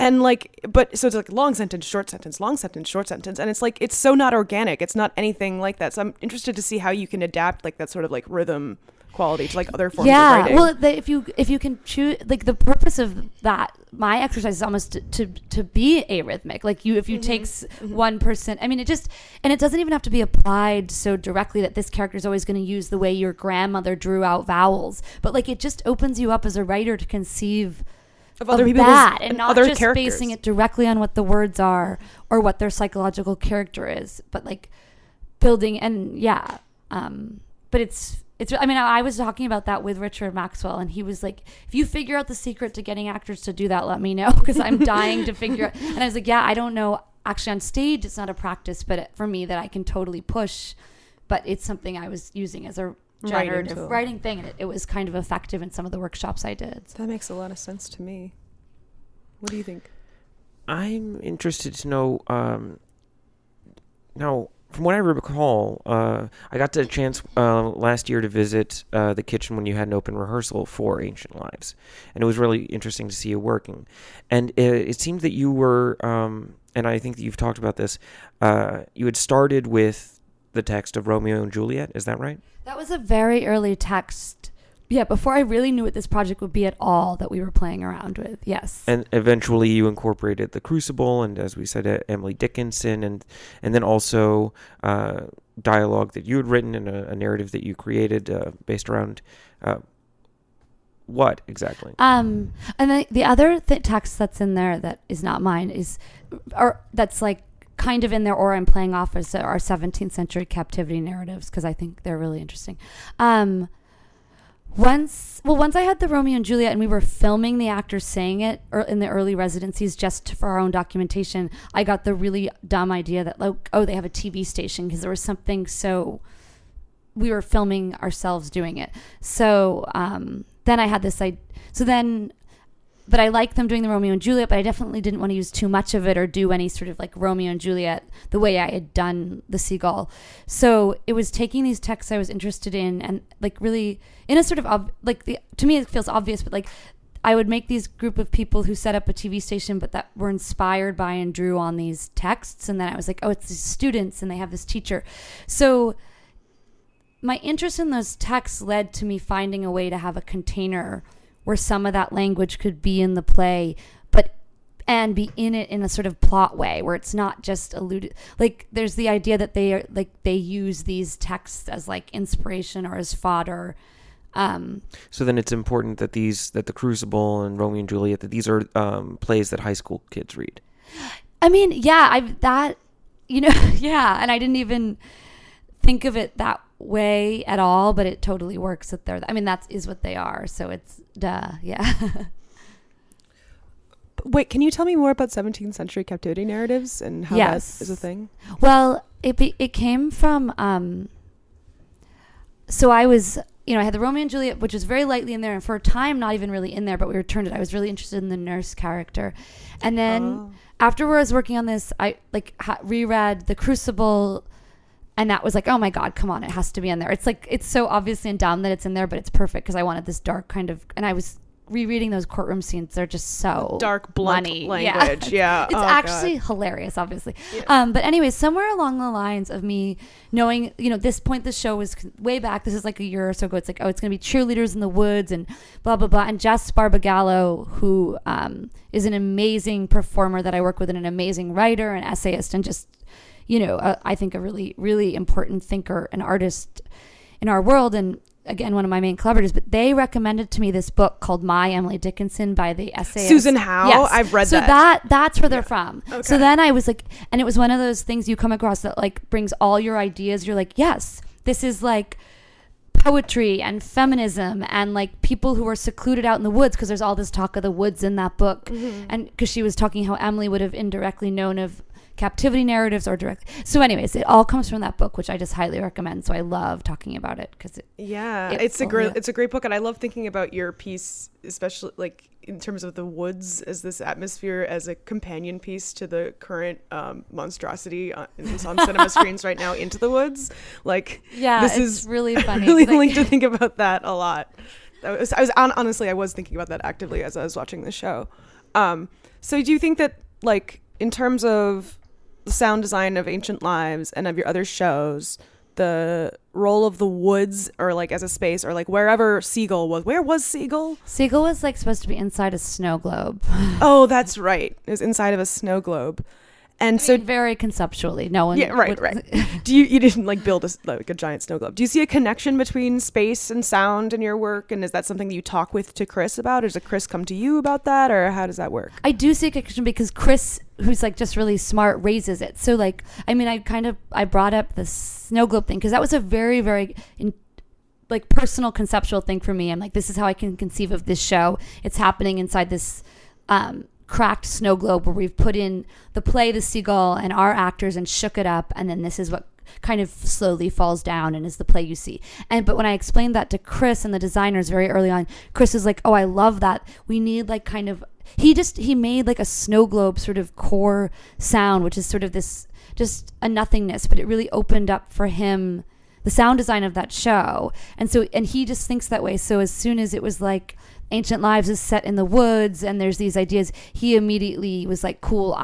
And like, but so it's like long sentence, short sentence, long sentence, short sentence. And it's like, it's so not organic. It's not anything like that. So I'm interested to see how you can adapt like that sort of like rhythm quality to like other forms of writing. Well, if you can choose, like the purpose of that, my exercise is almost to be arrhythmic. Like if you take one person, I mean, it doesn't even have to be applied so directly that this character is always going to use the way your grandmother drew out vowels, but like it just opens you up as a writer to conceive of other people and not other just characters. basing it directly on what the words are or what their psychological character is, but like building but it's I mean, I was talking about that with Richard Maxwell, and he was like, if you figure out the secret to getting actors to do that, let me know, because I'm dying to figure out. And I was like, yeah, I don't know. Actually, on stage, it's not a practice, but for me that I can totally push. But it's something I was using as a generative writing thing, and it was kind of effective in some of the workshops I did. That makes a lot of sense to me. What do you think? I'm interested to know, now, from what I recall, I got the chance last year to visit the kitchen when you had an open rehearsal for Ancient Lives. And it was really interesting to see you working. And it seemed that you were, and I think that you've talked about this, you had started with the text of Romeo and Juliet. Is that right? That was a very early text. Yeah, before I really knew what this project would be at all, that we were playing around with, yes. And eventually you incorporated The Crucible and, as we said, Emily Dickinson, and then also dialogue that you had written and a narrative that you created based around what exactly? And the other text that's in there that is not mine or that's like kind of in there, or I'm playing off as our 17th century captivity narratives, because I think they're really interesting. Once I had the Romeo and Juliet and we were filming the actors saying it in the early residencies just for our own documentation, I got the really dumb idea that, like, oh, they have a TV station, because there was something, so we were filming ourselves doing it. So then I had this idea. But I liked them doing the Romeo and Juliet, but I definitely didn't want to use too much of it or do any sort of like Romeo and Juliet the way I had done The Seagull. So it was taking these texts I was interested in and like really in a sort of to me it feels obvious, but like I would make these group of people who set up a TV station, but that were inspired by and drew on these texts. And then I was like, oh, it's these students and they have this teacher. So my interest in those texts led to me finding a way to have a container where some of that language could be in the play, and be in it in a sort of plot way where it's not just alluded. Like there's the idea that they use these texts as like inspiration or as fodder. So then it's important that The Crucible and Romeo and Juliet, that these are plays that high school kids read. I mean, yeah, yeah, and I didn't even think of it that way at all, but it totally works that they're, I mean, that is what they are, so it's yeah. Wait, can you tell me more about 17th century captivity narratives and how that is a thing? Well, it came from so I was, I had the Romeo and Juliet, which was very lightly in there, and for a time not even really in there, but we returned it. I was really interested in the nurse character, and then afterwards working on this, I reread The Crucible. And that was like, oh my God, come on, it has to be in there. It's like, it's so obviously and dumb that it's in there, but it's perfect because I wanted this dark kind of, and I was rereading those courtroom scenes. They're just so dark, blunt language. Yeah. It's actually hilarious, obviously. Yeah. But anyway, somewhere along the lines of me knowing, this point, the show was way back. This is like a year or so ago. It's like, oh, it's going to be cheerleaders in the woods and blah, blah, blah. And Jess Barbagallo, who is an amazing performer that I work with and an amazing writer and essayist and just, I think a really, really important thinker and artist in our world. And again, one of my main collaborators, but they recommended to me this book called My Emily Dickinson by the essayist Susan Howe. Yes. I've read that. So that's where they're from. Okay. So then I was like, and it was one of those things you come across that like brings all your ideas. You're like, yes, this is like poetry and feminism and like people who are secluded out in the woods, because there's all this talk of the woods in that book. Mm-hmm. And because she was talking how Emily would have indirectly known of captivity narratives or directly. So anyways, it all comes from that book, which I just highly recommend. So I love talking about it because it's a great book. And I love thinking about your piece, especially like in terms of the woods as this atmosphere, as a companion piece to the current monstrosity it's on cinema screens right now, Into the Woods. Like, this is really funny. Really like to think about that a lot. Honestly, I was thinking about that actively as I was watching the show. So do you think that, like, in terms of the sound design of Ancient Lives and of your other shows, the role of the woods, or like as a space, or like wherever Seagull was, where was Seagull? Seagull was like supposed to be inside a snow globe. Oh, that's right. It was inside of a snow globe. And I mean, very conceptually, no one. Yeah, right. You didn't like build a giant snow globe. Do you see a connection between space and sound in your work? And is that something that you talk to Chris about? Or does Chris come to you about that? Or how does that work? I do see a connection because Chris, who's like just really smart, raises it. So like, I mean, I brought up the snow globe thing because that was a very, very like personal conceptual thing for me. I'm like, this is how I can conceive of this show. It's happening inside this cracked snow globe where we've put in the play, the seagull, and our actors and shook it up, and then this is what kind of slowly falls down and is the play you see. But when I explained that to Chris and the designers very early on, Chris is like, oh, I love that. We need like kind of, he made like a snow globe sort of core sound, which is sort of this just a nothingness, but it really opened up for him the sound design of that show. And he just thinks that way. So as soon as it was like Ancient Lives is set in the woods and there's these ideas, he immediately was like, cool,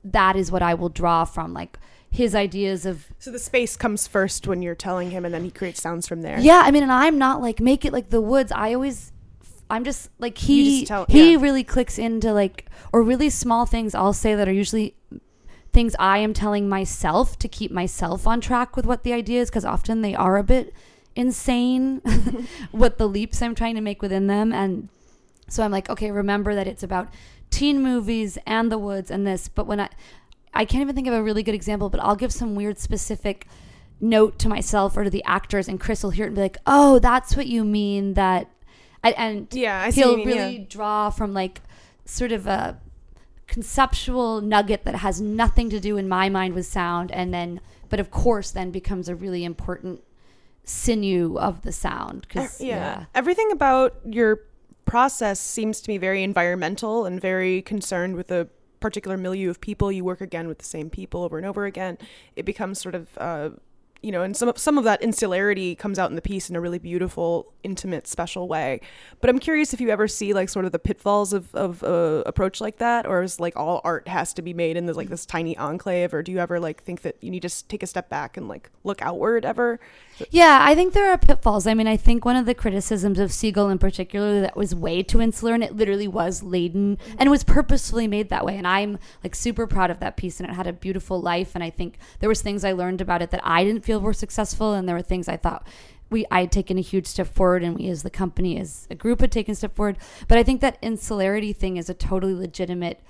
that is what I will draw from, like his ideas of. So the space comes first when you're telling him, and then he creates sounds from there. Yeah, I mean, and I'm not like, make it like the woods. I'm just like, he really clicks into like, or really small things I'll say that are usually things I am telling myself to keep myself on track with what the idea is, because often they are a bit insane what the leaps I'm trying to make within them. And so I'm like, okay, remember that it's about teen movies and the woods and this. But when I can't even think of a really good example, but I'll give some weird specific note to myself or to the actors, and Chris will hear it and be like, oh, that's what you mean, that. And yeah, I see he'll really draw from like sort of a conceptual nugget that has nothing to do in my mind with sound, and then but of course then becomes a really important sinew of the sound. Everything about your process seems to me very environmental and very concerned with a particular milieu of people. You work again with the same people over and over again. It becomes sort of and some of that insularity comes out in the piece in a really beautiful, intimate, special way. But I'm curious if you ever see like sort of the pitfalls of approach like that, or is like all art has to be made in this tiny enclave, or do you ever like think that you need to take a step back and like look outward ever? Yeah, I think there are pitfalls. I mean, I think one of the criticisms of Seagull in particular, that was way too insular, and it literally was laden and was purposefully made that way. And I'm like super proud of that piece, and it had a beautiful life. And I think there was things I learned about it that I didn't feel were successful, and there were things I thought I had taken a huge step forward, and we as the company, as a group, had taken a step forward. But I think that insularity thing is a totally legitimate,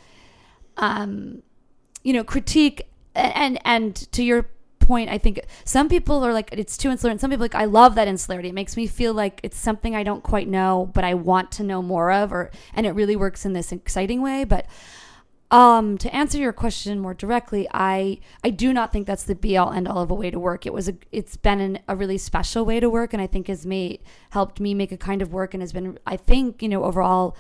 critique. And to your point, I think some people are like, it's too insular, and some people are like, I love that insularity. It makes me feel like it's something I don't quite know, but I want to know more of, and it really works in this exciting way. But to answer your question more directly, I do not think that's the be all end all of a way to work. It's been a really special way to work, and I think has helped me make a kind of work, and has been, I think, overall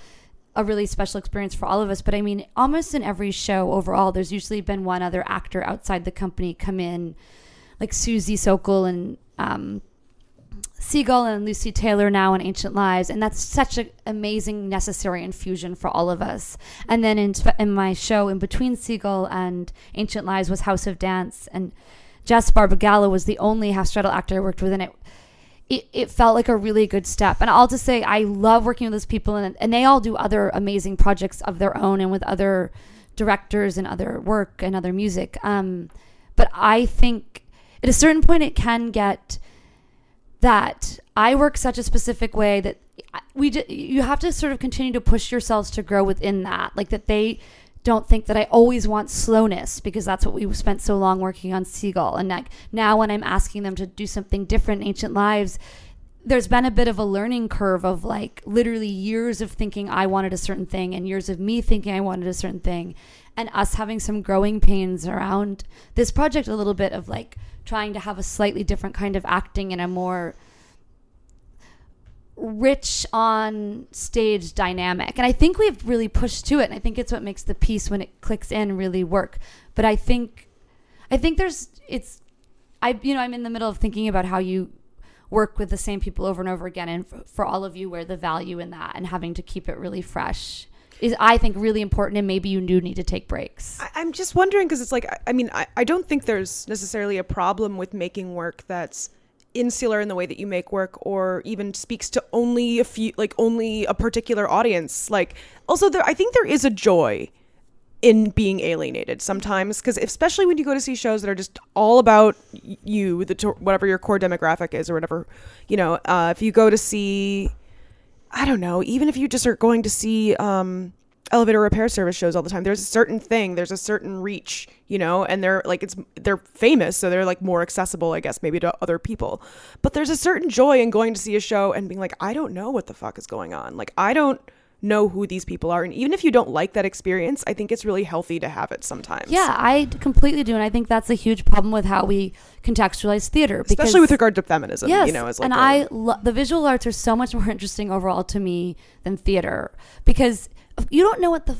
a really special experience for all of us. But I mean, almost in every show overall, there's usually been one other actor outside the company come in, like Susie Sokol and Seagull and Lucy Taylor now in Ancient Lives, and that's such an amazing, necessary infusion for all of us. And then in my show, in between Seagull and Ancient Lives, was House of Dance, and Jess Barbagalla was the only half-straddle actor I worked with, and it felt like a really good step. And I'll just say, I love working with those people, and they all do other amazing projects of their own and with other directors and other work and other music. But I think at a certain point it can get that I work such a specific way that you have to sort of continue to push yourselves to grow within that. Like that they don't think that I always want slowness, because that's what we spent so long working on Seagull. And like now when I'm asking them to do something different in Ancient Lives, there's been a bit of a learning curve of like literally years of thinking I wanted a certain thing, and years of me thinking I wanted a certain thing, and us having some growing pains around this project, a little bit of like trying to have a slightly different kind of acting and a more rich on stage dynamic. And I think we've really pushed to it, and I think it's what makes the piece, when it clicks in, really work. But I think I'm in the middle of thinking about how you work with the same people over and over again, and for all of you, where the value in that, and having to keep it really fresh is, I think, really important, and maybe you do need to take breaks. I'm just wondering, because it's like, I mean, I don't think there's necessarily a problem with making work that's insular in the way that you make work, or even speaks to only only a particular audience. Like, also, I think there is a joy in being alienated sometimes, because especially when you go to see shows that are just all about you, whatever your core demographic is, or whatever, if you go to see, I don't know, even if you just are going to see elevator repair service shows all the time, there's a certain thing, there's a certain reach, and they're famous, so they're like more accessible, I guess, maybe to other people. But there's a certain joy in going to see a show and being like, I don't know what the fuck is going on. Like, I don't know who these people are. And even if you don't like that experience, I think it's really healthy to have it sometimes. Yeah, I completely do. And I think that's a huge problem with how we contextualize theater. Especially with regard to feminism. Yes, As like and the visual arts are so much more interesting overall to me than theater. Because you don't know what the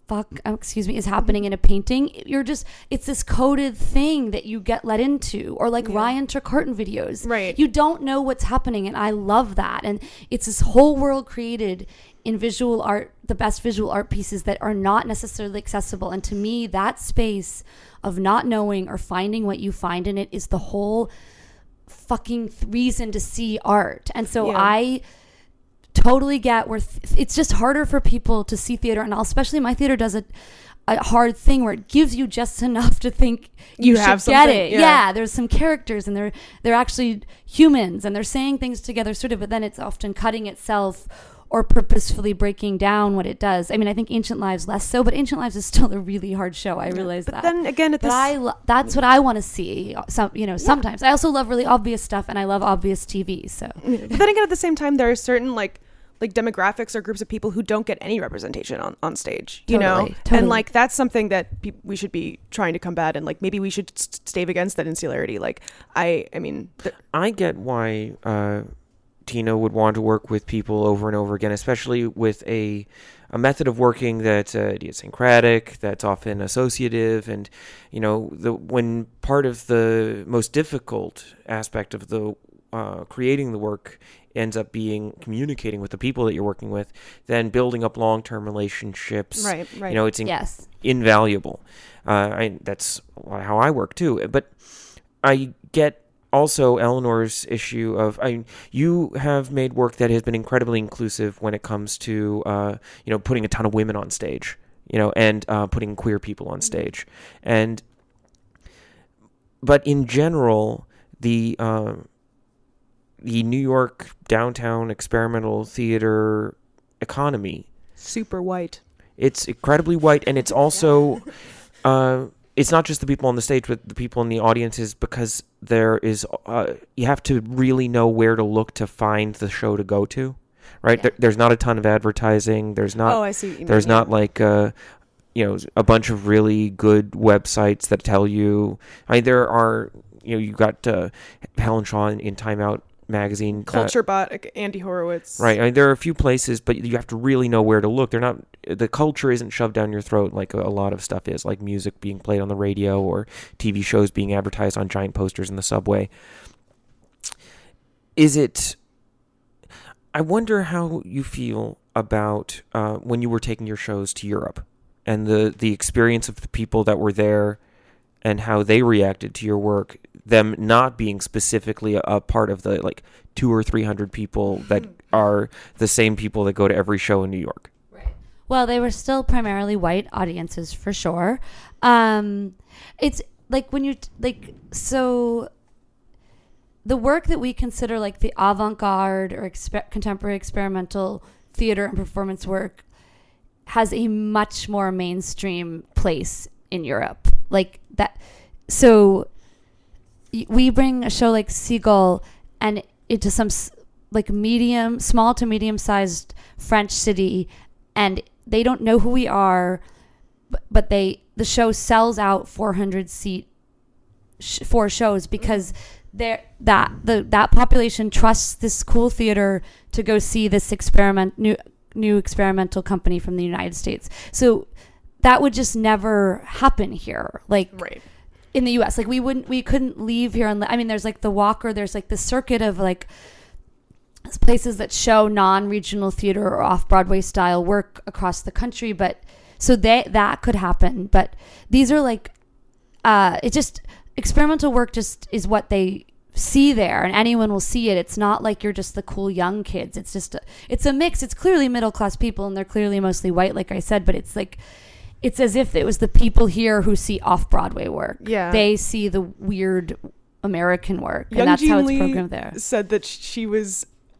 fuck, is happening in a painting. It's this coded thing that you get let into. Or like Ryan Trecarton videos. Right. You don't know what's happening. And I love that. And it's this whole world created in visual art, the best visual art pieces that are not necessarily accessible. And to me, that space of not knowing or finding what you find in it is the whole fucking reason to see art. And so I totally get where it's just harder for people to see theater. And especially my theater does a hard thing where it gives you just enough to think you have should get something. it. Yeah, there's some characters and they're actually humans and they're saying things together sort of, but then it's often cutting itself or purposefully breaking down what it does. I mean, I think Ancient Lives less so, but Ancient Lives is still a really hard show. I realize that. But then again, that's what I want to see. Sometimes I also love really obvious stuff, and I love obvious TV. So, but then again, at the same time, there are certain like demographics or groups of people who don't get any representation on stage. Totally. And like that's something that we should be trying to combat, and like maybe we should stave against that insularity. Like I mean, I get why. Tina would want to work with people over and over again, especially with a method of working that's idiosyncratic, that's often associative, and when part of the most difficult aspect of the creating the work ends up being communicating with the people that you're working with, then building up long-term relationships. Right. It's invaluable. That's how I work too. But I get also Eleanor's issue of you have made work that has been incredibly inclusive when it comes to putting a ton of women on stage, and putting queer people on stage, but in general the New York downtown experimental theater economy, super white. It's incredibly white, and it's also it's not just the people on the stage, but the people in the audiences, because there is you have to really know where to look to find the show to go to, right? Yeah. There's not a ton of advertising. There's not. Oh, I see what you mean. There's not like a bunch of really good websites that tell you. There are you got Helen Shaw in Time Out magazine, CultureBot, Andy Horowitz, right? There are a few places, but you have to really know where to look. The culture isn't shoved down your throat like a lot of stuff is, like music being played on the radio or TV shows being advertised on giant posters in the subway. I wonder how you feel about when you were taking your shows to Europe and the experience of the people that were there and how they reacted to your work, them not being specifically a part of the 200 or 300 people that are the same people that go to every show in New York. Right. Well, they were still primarily white audiences for sure. It's like when you so the work that we consider like the avant-garde or contemporary experimental theater and performance work has a much more mainstream place in Europe. Like that. So we bring a show like Seagull and into some small to medium sized French city, and they don't know who we are, but the show sells out 400 seat four shows because that population trusts this cool theater to go see this new experimental company from the United States. So that would just never happen here. Right. In the US, we couldn't leave here. There's like the Walker, there's like the circuit of places that show non-regional theater or off-Broadway style work across the country, but so that could happen. But these are like it just experimental work just is what they see there, and anyone will see it. It's not like you're just the cool young kids. It's just it's a mix. It's clearly middle-class people, and they're clearly mostly white, like I said, but it's like it's as if it was the people here who see off-Broadway work. Yeah. They see the weird American work, and Young that's Jean how it's Lee programmed there. said that she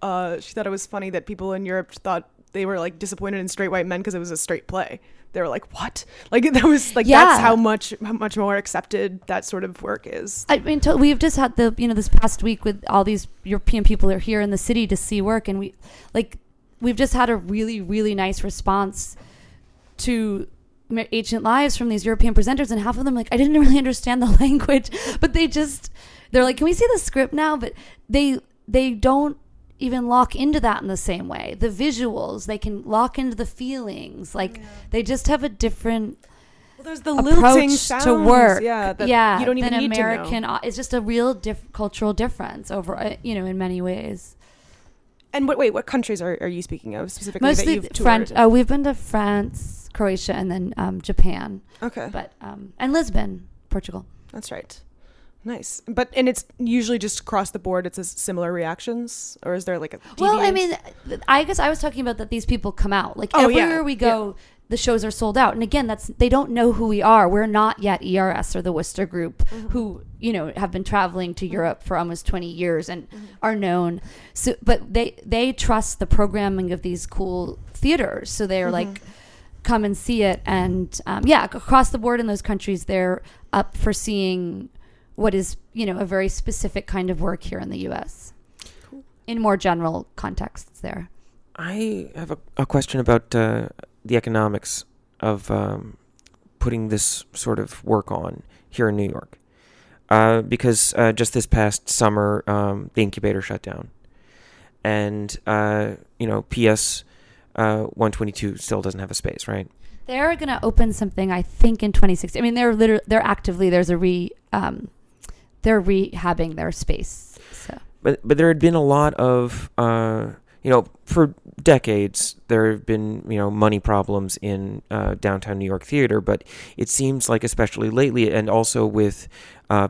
thought it was funny that people in Europe thought they were like disappointed in straight white men because it was a straight play. They were like, what? Like that was like, that's how much more accepted that sort of work is. I mean, we've just had this past week with all these European people are here in the city to see work, and we've just had a really, really nice response to Ancient Lives from these European presenters, and half of them like, I didn't really understand the language, but they're like, can we see the script now? But they don't even lock into that in the same way. The visuals, they can lock into the feelings. They just have a different there's the lilting approach sounds, to work. You don't even need American, to know. It's just a real cultural difference over, in many ways. And what countries are you speaking of specifically? Mostly that you've toured? French. We've been to France, Croatia, and then Japan. Okay. But and Lisbon, Portugal. That's right. Nice. And it's usually just across the board, it's similar reactions, or is there like a deviance? Well, I mean, I guess I was talking about that these people come out. Like everywhere we go, the shows are sold out. And again, they don't know who we are. We're not yet ERS or the Worcester Group, who, have been traveling to Europe for almost 20 years and are known. So, but they trust the programming of these cool theaters. So they're like, come and see it. And across the board in those countries, they're up for seeing what is, a very specific kind of work here in the U.S. Cool. In more general contexts there. I have a question about the economics of putting this sort of work on here in New York. Because just this past summer, the incubator shut down. And, PS 122 still doesn't have a space, right? They're going to open something, I think, in 2016. I mean, they're actively, there's they're rehabbing their space. So. But there had been a lot of, for decades, there have been, money problems in downtown New York theater. But it seems like, especially lately, and also with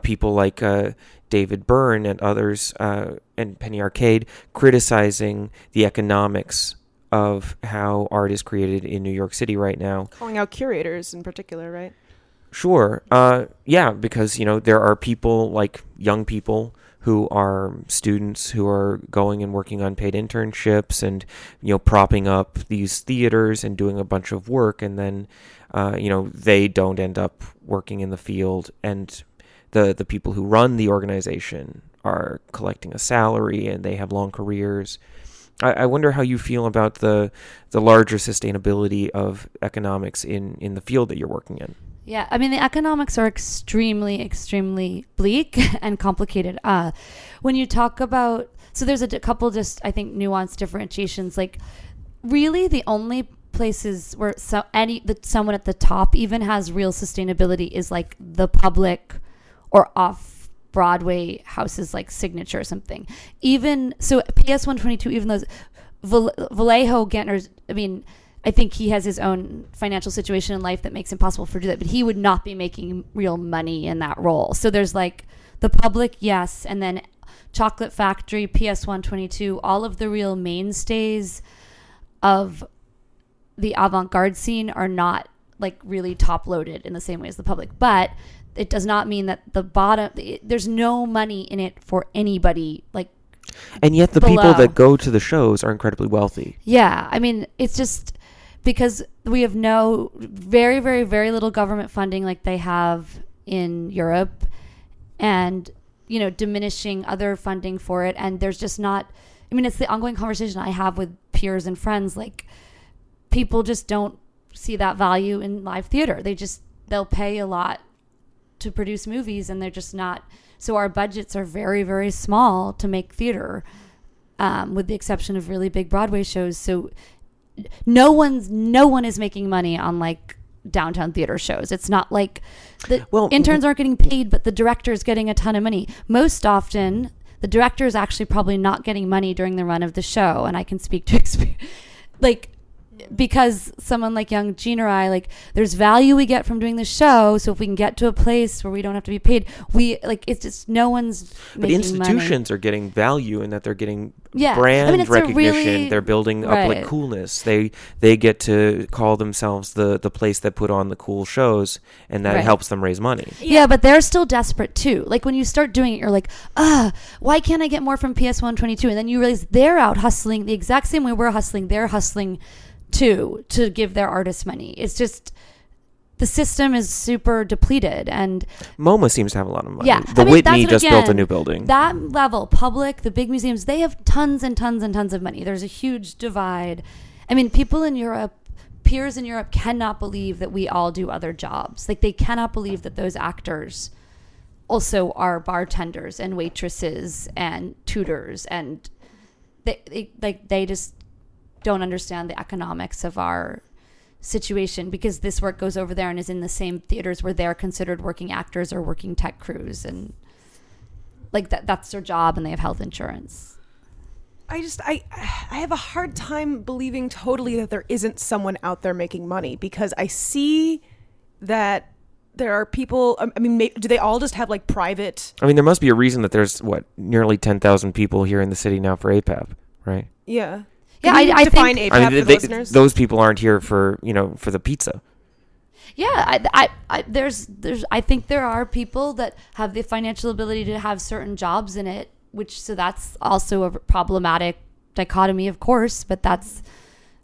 people like David Byrne and others, and Penny Arcade, criticizing the economics of how art is created in New York City right now. Calling out curators in particular, right? Sure. Because, there are people like young people who are students who are going and working on paid internships and, propping up these theaters and doing a bunch of work. And then, they don't end up working in the field. And the people who run the organization are collecting a salary and they have long careers. I wonder how you feel about the larger sustainability of economics in the field that you're working in. Yeah, I mean, the economics are extremely, extremely bleak and complicated. When you talk about, so there's a couple just, I think, nuanced differentiations. Like, really, the only places where someone at the top even has real sustainability is like the public or off-Broadway houses like Signature or something. Even, so PS 122, even those, Vallejo Gantner's, I mean, I think he has his own financial situation in life that makes it possible for do that, but he would not be making real money in that role. So there's like the public, yes, and then Chocolate Factory, PS 122, all of the real mainstays of the avant-garde scene are not like really top-loaded in the same way as the public. But it does not mean that the bottom, there's no money in it for anybody like. And yet the people that go to the shows are incredibly wealthy. Yeah, I mean, it's just because we have no very, very, very little government funding like they have in Europe, and diminishing other funding for it. And there's just not, I mean, it's the ongoing conversation I have with peers and friends. Like, people just don't see that value in live theater. They'll pay a lot to produce movies, and they're just not. So our budgets are very, very small to make theater, with the exception of really big Broadway shows. So no one is making money on like downtown theater shows. It's not like the interns aren't getting paid, but the director is getting a ton of money. Most often, the director is actually probably not getting money during the run of the show. And I can speak to experience, like, because someone like young Gene or I, like, there's value we get from doing the show. So if we can get to a place where we don't have to be paid, we, like, it's just no one's But making institutions money. are getting value in that they're getting Yeah. brand I mean, it's a recognition. really- They're building up Right. like coolness. They get to call themselves the place that put on the cool shows, and that Right. helps them raise money. Yeah, but they're still desperate too. Like when you start doing it, you're like, why can't I get more from PS 122? And then you realize they're out hustling the exact same way we're hustling. They're hustling too to give their artists money. It's just the system is super depleted. And MoMA seems to have a lot of money. yeah, The I mean, Whitney that's- just built a again, new building. That level, public, the big museums, they have tons and tons and tons of money. There's a huge divide. I mean, people in Europe, peers in Europe cannot believe that we all do other jobs. Like they cannot believe that those actors also are bartenders and waitresses and tutors, and they just don't understand the economics of our situation, because this work goes over there and is in the same theaters where they're considered working actors or working tech crews, and like that's their job, and they have health insurance. I have a hard time believing totally that there isn't someone out there making money, because I see that there are people. I mean, do they all just have like private? I mean, there must be a reason that there's nearly 10,000 people here in the city now for APAP, right? Yeah. Yeah, Can you I define think- APAP I mean, for the listeners. those people aren't here for for the pizza. Yeah, there's I think there are people that have the financial ability to have certain jobs in it, so that's also a problematic dichotomy, of course, but that's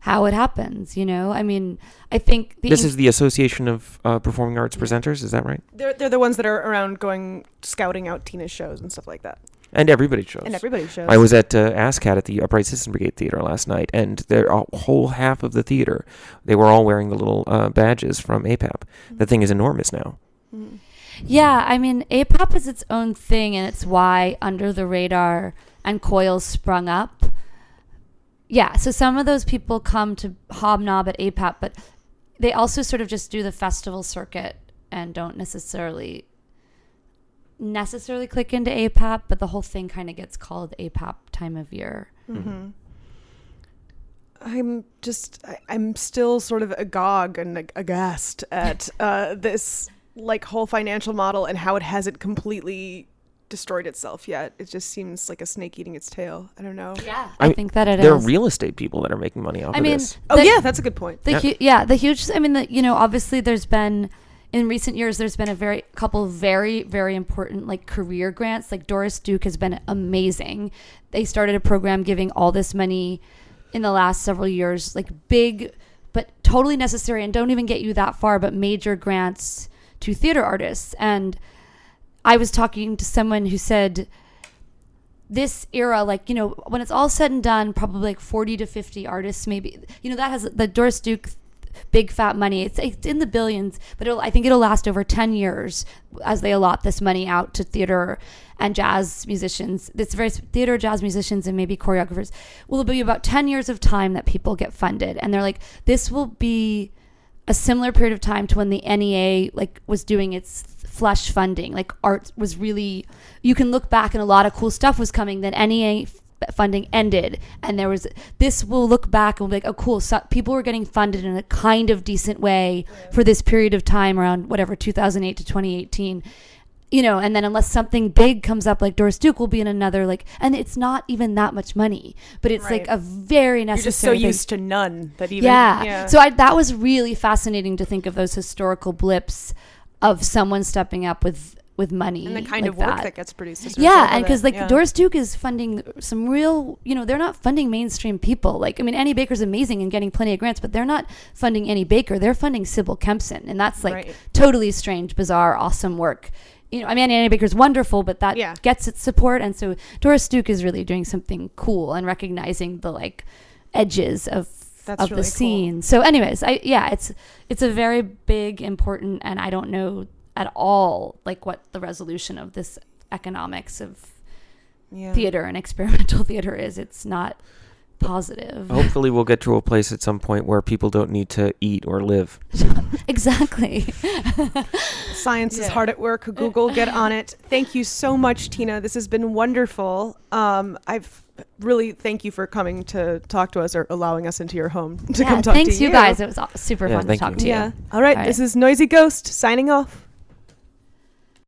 how it happens, I mean, I think This is the Association of Performing Arts Presenters, is that right? They're the ones that are around going scouting out Tina's shows and stuff like that. And everybody shows. And everybody shows. I was at ASCAT at the Upright Citizen Brigade Theater last night, and a whole half of the theater, they were all wearing the little badges from APAP. Mm-hmm. The thing is enormous now. Mm-hmm. Yeah, I mean, APAP is its own thing, and it's why Under the Radar and Coils sprung up. Yeah, so some of those people come to hobnob at APAP, but they also sort of just do the festival circuit and don't necessarily click into APAP, but the whole thing kind of gets called APAP time of year. Mm-hmm. I'm still sort of agog and aghast at this like whole financial model and how it hasn't completely destroyed itself yet. It just seems like a snake eating its tail. I don't know. Yeah, I I mean, think that it is. There are real estate people that are making money off of this. Oh yeah, that's a good point. The huge. I mean, obviously, there's been in recent years, there's been a couple very, very important like career grants. Like Doris Duke has been amazing. They started a program giving all this money in the last several years, like big, but totally necessary, and don't even get you that far, but major grants to theater artists. And I was talking to someone who said this era, like, when it's all said and done, probably like 40 to 50 artists, maybe, that has the Doris Duke big fat money. It's in the billions, but I think it'll last over 10 years as they allot this money out to theater and jazz musicians. This very theater, jazz musicians, and maybe choreographers. Will be about 10 years of time that people get funded. And they're like, this will be a similar period of time to when the NEA like was doing its flush funding. Like art was really, you can look back and a lot of cool stuff was coming. Then NEA funding ended, and this will look back and be like, oh cool, so people were getting funded in a kind of decent way for this period of time around 2008 to 2018, and then unless something big comes up, like Doris Duke will be in another, like, and it's not even that much money, but it's like a very necessary. You're just so thing. used to none that even So that was really fascinating to think of those historical blips of someone stepping up with money and the kind like of work that gets produced as a yeah, result of and because it. Doris Duke is funding some real, they're not funding mainstream people. Like, I mean, Annie Baker's amazing and getting plenty of grants, but they're not funding Annie Baker. They're funding Sybil Kempson, and that's like totally strange, bizarre, awesome work. I mean, Annie Baker's wonderful, but that gets its support, and so Doris Duke is really doing something cool and recognizing the like edges of really the scene. Cool. So, anyways, it's a very big, important, and I don't know at all like what the resolution of this economics of theater and experimental theater is. It's not positive. Hopefully we'll get to a place at some point where people don't need to eat or live. Exactly. Science is hard at work. Google, get on it. Thank you so much, Tina. This has been wonderful. I've really thank you for coming to talk to us or allowing us into your home to come talk to you. Thanks you guys. It was super fun to thank talk you. to you. Yeah. All right. This is Noisy Ghost signing off.